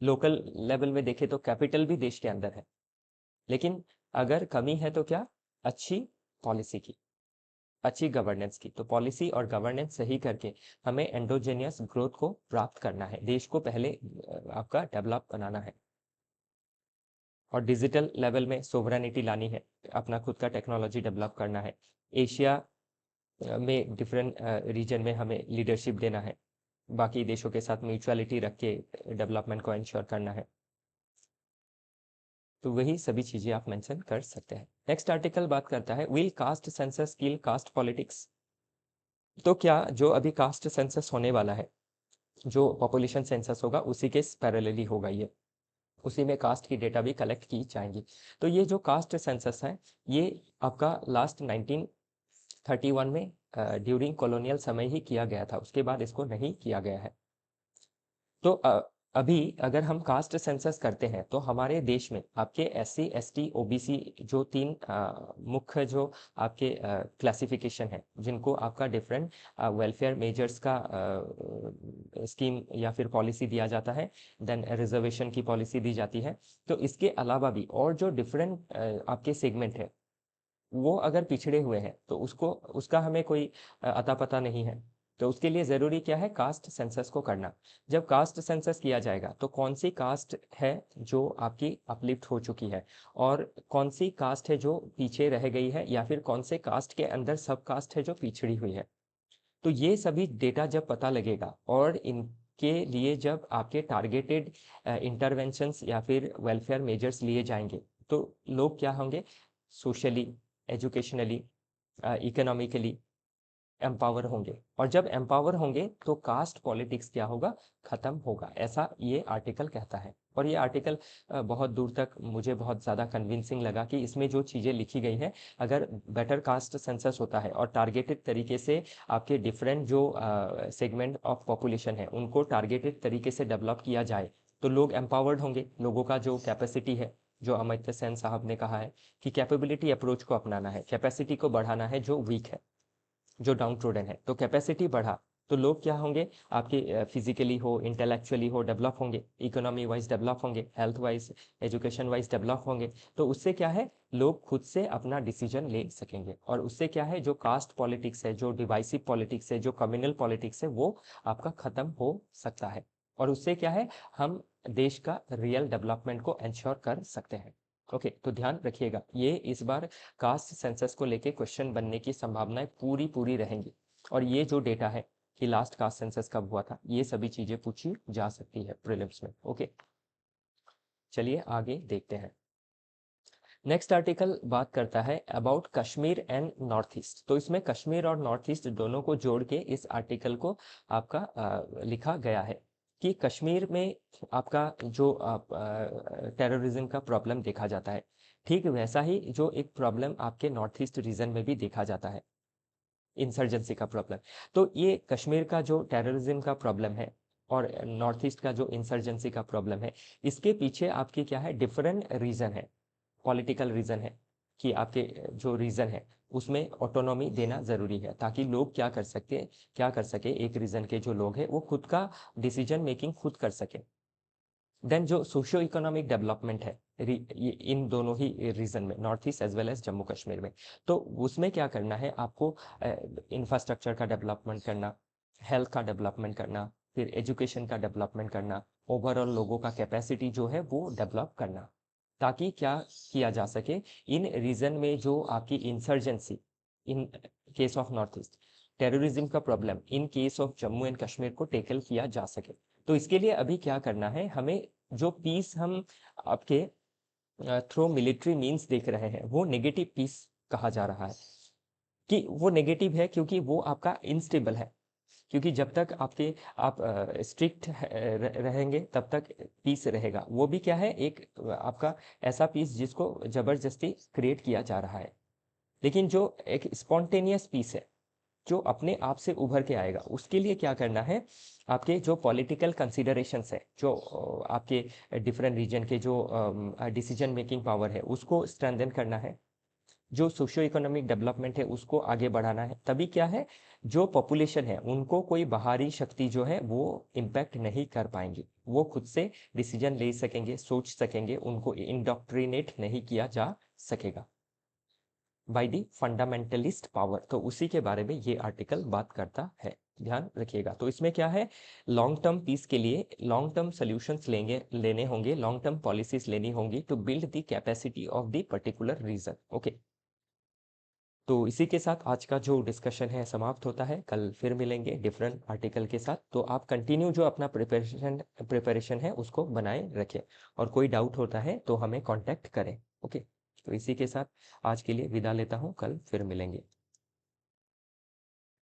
लोकल लेवल में देखें तो कैपिटल भी देश के अंदर है, लेकिन अगर कमी है तो क्या? अच्छी पॉलिसी की, अच्छी गवर्नेंस की। तो पॉलिसी और गवर्नेंस सही करके हमें एंडोजेनियस ग्रोथ को प्राप्त करना है, देश को पहले आपका डेवलप बनाना है, और डिजिटल लेवल में सोवरेनिटी लानी है, अपना खुद का टेक्नोलॉजी डेवलप करना है। एशिया में डिफरेंट रीजन में हमें लीडरशिप देना है, बाकी देशों के साथ म्यूचुअलिटी रख के डेवलपमेंट को इंश्योर करना है। तो वही सभी चीज़ें आप मेंशन कर सकते हैं। नेक्स्ट आर्टिकल बात करता है will caste census kill caste politics. तो क्या जो अभी कास्ट सेंसस होने वाला है, जो पॉपुलेशन सेंसस होगा उसी के पैरेलली होगा ये, उसी में कास्ट की डेटा भी कलेक्ट की जाएंगी। तो ये जो कास्ट सेंसस है ये आपका लास्ट 1931 में ड्यूरिंग कॉलोनियल समय ही किया गया था, उसके बाद इसको नहीं किया गया है। तो अभी अगर हम कास्ट सेंसस करते हैं तो हमारे देश में आपके SC ST OBC जो तीन मुख्य जो आपके क्लासिफिकेशन है, जिनको आपका डिफरेंट वेलफेयर मेजर्स का स्कीम या फिर पॉलिसी दिया जाता है, देन रिजर्वेशन की पॉलिसी दी जाती है। तो इसके अलावा भी और जो डिफरेंट आपके सेगमेंट है, वो अगर पिछड़े हुए हैं तो उसको, उसका हमें कोई अता पता नहीं है। तो उसके लिए ज़रूरी क्या है? कास्ट सेंसस को करना। जब कास्ट सेंसस किया जाएगा तो कौन सी कास्ट है जो आपकी अपलिफ्ट हो चुकी है, और कौन सी कास्ट है जो पीछे रह गई है, या फिर कौन से कास्ट के अंदर सब कास्ट है जो पिछड़ी हुई है। तो ये सभी डेटा जब पता लगेगा और इनके लिए जब आपके टारगेटेड इंटरवेंशंस या फिर वेलफेयर मेजर्स लिए जाएंगे, तो लोग क्या होंगे? सोशली, एजुकेशनली, इकोनॉमिकली एम्पावर होंगे, और जब एम्पावर होंगे तो कास्ट पॉलिटिक्स क्या होगा? खत्म होगा, ऐसा ये आर्टिकल कहता है। और ये आर्टिकल बहुत दूर तक मुझे बहुत ज़्यादा कन्विंसिंग लगा कि इसमें जो चीज़ें लिखी गई हैं, अगर बेटर कास्ट सेंसस होता है और टारगेटेड तरीके से आपके डिफरेंट जो सेगमेंट ऑफ पॉपुलेशन है उनको टारगेटेड तरीके से डेवलप किया जाए, तो लोग एम्पावर्ड होंगे। लोगों का जो कैपेसिटी है, जो अमर्त्य सेन साहब ने कहा है कि कैपेबिलिटी अप्रोच को अपनाना है, कैपेसिटी को बढ़ाना है जो वीक है, जो डाउन ट्रोडन है। तो कैपेसिटी बढ़ा तो लोग क्या होंगे? आपके फिजिकली हो, इंटेलेक्चुअली हो, डेवलप होंगे, इकोनॉमी वाइज डेवलप होंगे, health wise, education wise develop होंगे। तो उससे क्या है? लोग खुद से अपना डिसीजन ले सकेंगे, और उससे क्या है? जो कास्ट पॉलिटिक्स है, जो डिवाइसिव पॉलिटिक्स है, जो कम्युनल पॉलिटिक्स है, वो आपका खत्म हो सकता है। और उससे क्या है? हम देश का रियल डेवलपमेंट को इंश्योर कर सकते हैं। ओके, तो ध्यान रखिएगा, ये इस बार कास्ट सेंसस को लेके क्वेश्चन बनने की संभावनाएं पूरी पूरी रहेंगी। और ये जो डेटा है कि लास्ट कास्ट सेंसस कब हुआ था, ये सभी चीजें पूछी जा सकती है प्रीलिम्स में। ओके, चलिए आगे देखते हैं। नेक्स्ट आर्टिकल बात करता है about Kashmir and north east. तो इसमें कश्मीर और नॉर्थ ईस्ट दोनों को जोड़ के इस आर्टिकल को आपका लिखा गया है कि कश्मीर में आपका जो टेररिज्म का प्रॉब्लम देखा जाता है, ठीक वैसा ही जो एक प्रॉब्लम आपके नॉर्थ ईस्ट रीजन में भी देखा जाता है, इंसर्जेंसी का प्रॉब्लम। तो ये कश्मीर का जो टेररिज्म का प्रॉब्लम है और नॉर्थ ईस्ट का जो इंसर्जेंसी का प्रॉब्लम है, इसके पीछे आपकी क्या है? डिफरेंट रीजन है, पॉलिटिकल रीजन है, कि आपके जो रीजन है उसमें ऑटोनॉमी देना जरूरी है, ताकि लोग क्या कर सके, एक रीजन के जो लोग हैं वो खुद का डिसीजन मेकिंग खुद कर सके। देन जो सोशियो इकोनॉमिक डेवलपमेंट है इन दोनों ही रीजन में, north east as well as Jammu Kashmir में, तो उसमें क्या करना है आपको? इंफ्रास्ट्रक्चर का डेवलपमेंट करना, हेल्थ का डेवलपमेंट करना, फिर एजुकेशन का डेवलपमेंट करना, ओवरऑल लोगों का कैपेसिटी जो है वो डेवलप करना, ताकि क्या किया जा सके? इन रीजन में जो आपकी insurgency in case of North East, terrorism का problem in case of Jammu and Kashmir को टेकल किया जा सके। तो इसके लिए अभी क्या करना है हमें? जो पीस हम आपके थ्रू मिलिट्री मीन्स देख रहे हैं, वो नेगेटिव पीस कहा जा रहा है। कि वो नेगेटिव है क्योंकि वो आपका इनस्टेबल है, क्योंकि जब तक आप स्ट्रिक्ट रहेंगे तब तक पीस रहेगा। वो भी क्या है? एक आपका ऐसा पीस जिसको जबरदस्ती क्रिएट किया जा रहा है। लेकिन जो एक स्पॉन्टेनियस पीस है, जो अपने आप से उभर के आएगा। उसके लिए क्या करना है, आपके जो पॉलिटिकल कंसिडरेशंस है, जो आपके डिफरेंट रीजन के जो डिसीजन मेकिंग पावर है उसको स्ट्रेंथन करना है, जो सोशियो इकोनॉमिक डेवलपमेंट है उसको आगे बढ़ाना है। तभी क्या है, जो पॉपुलेशन है उनको कोई बाहरी शक्ति जो है वो इम्पैक्ट नहीं कर पाएंगी, वो खुद से डिसीजन ले सकेंगे, सोच सकेंगे, उनको इंडोक्ट्रिनेट नहीं किया जा सकेगा बाय दी फंडामेंटलिस्ट पावर। तो उसी के बारे में ये आर्टिकल बात करता है, ध्यान रखिएगा। तो इसमें क्या है, लॉन्ग टर्म पीस के लिए लॉन्ग टर्म सोल्यूशंस लेने होंगे, लॉन्ग टर्म पॉलिसीज लेनी होंगी to build the capacity of the particular region. Okay, तो इसी के साथ आज का जो डिस्कशन है समाप्त होता है। कल फिर मिलेंगे डिफरेंट आर्टिकल के साथ। तो आप कंटिन्यू जो अपना प्रिपरेशन है उसको बनाए रखें, और कोई डाउट होता है तो हमें कांटेक्ट करें। ओके, तो इसी के साथ आज के लिए विदा लेता हूँ, कल फिर मिलेंगे।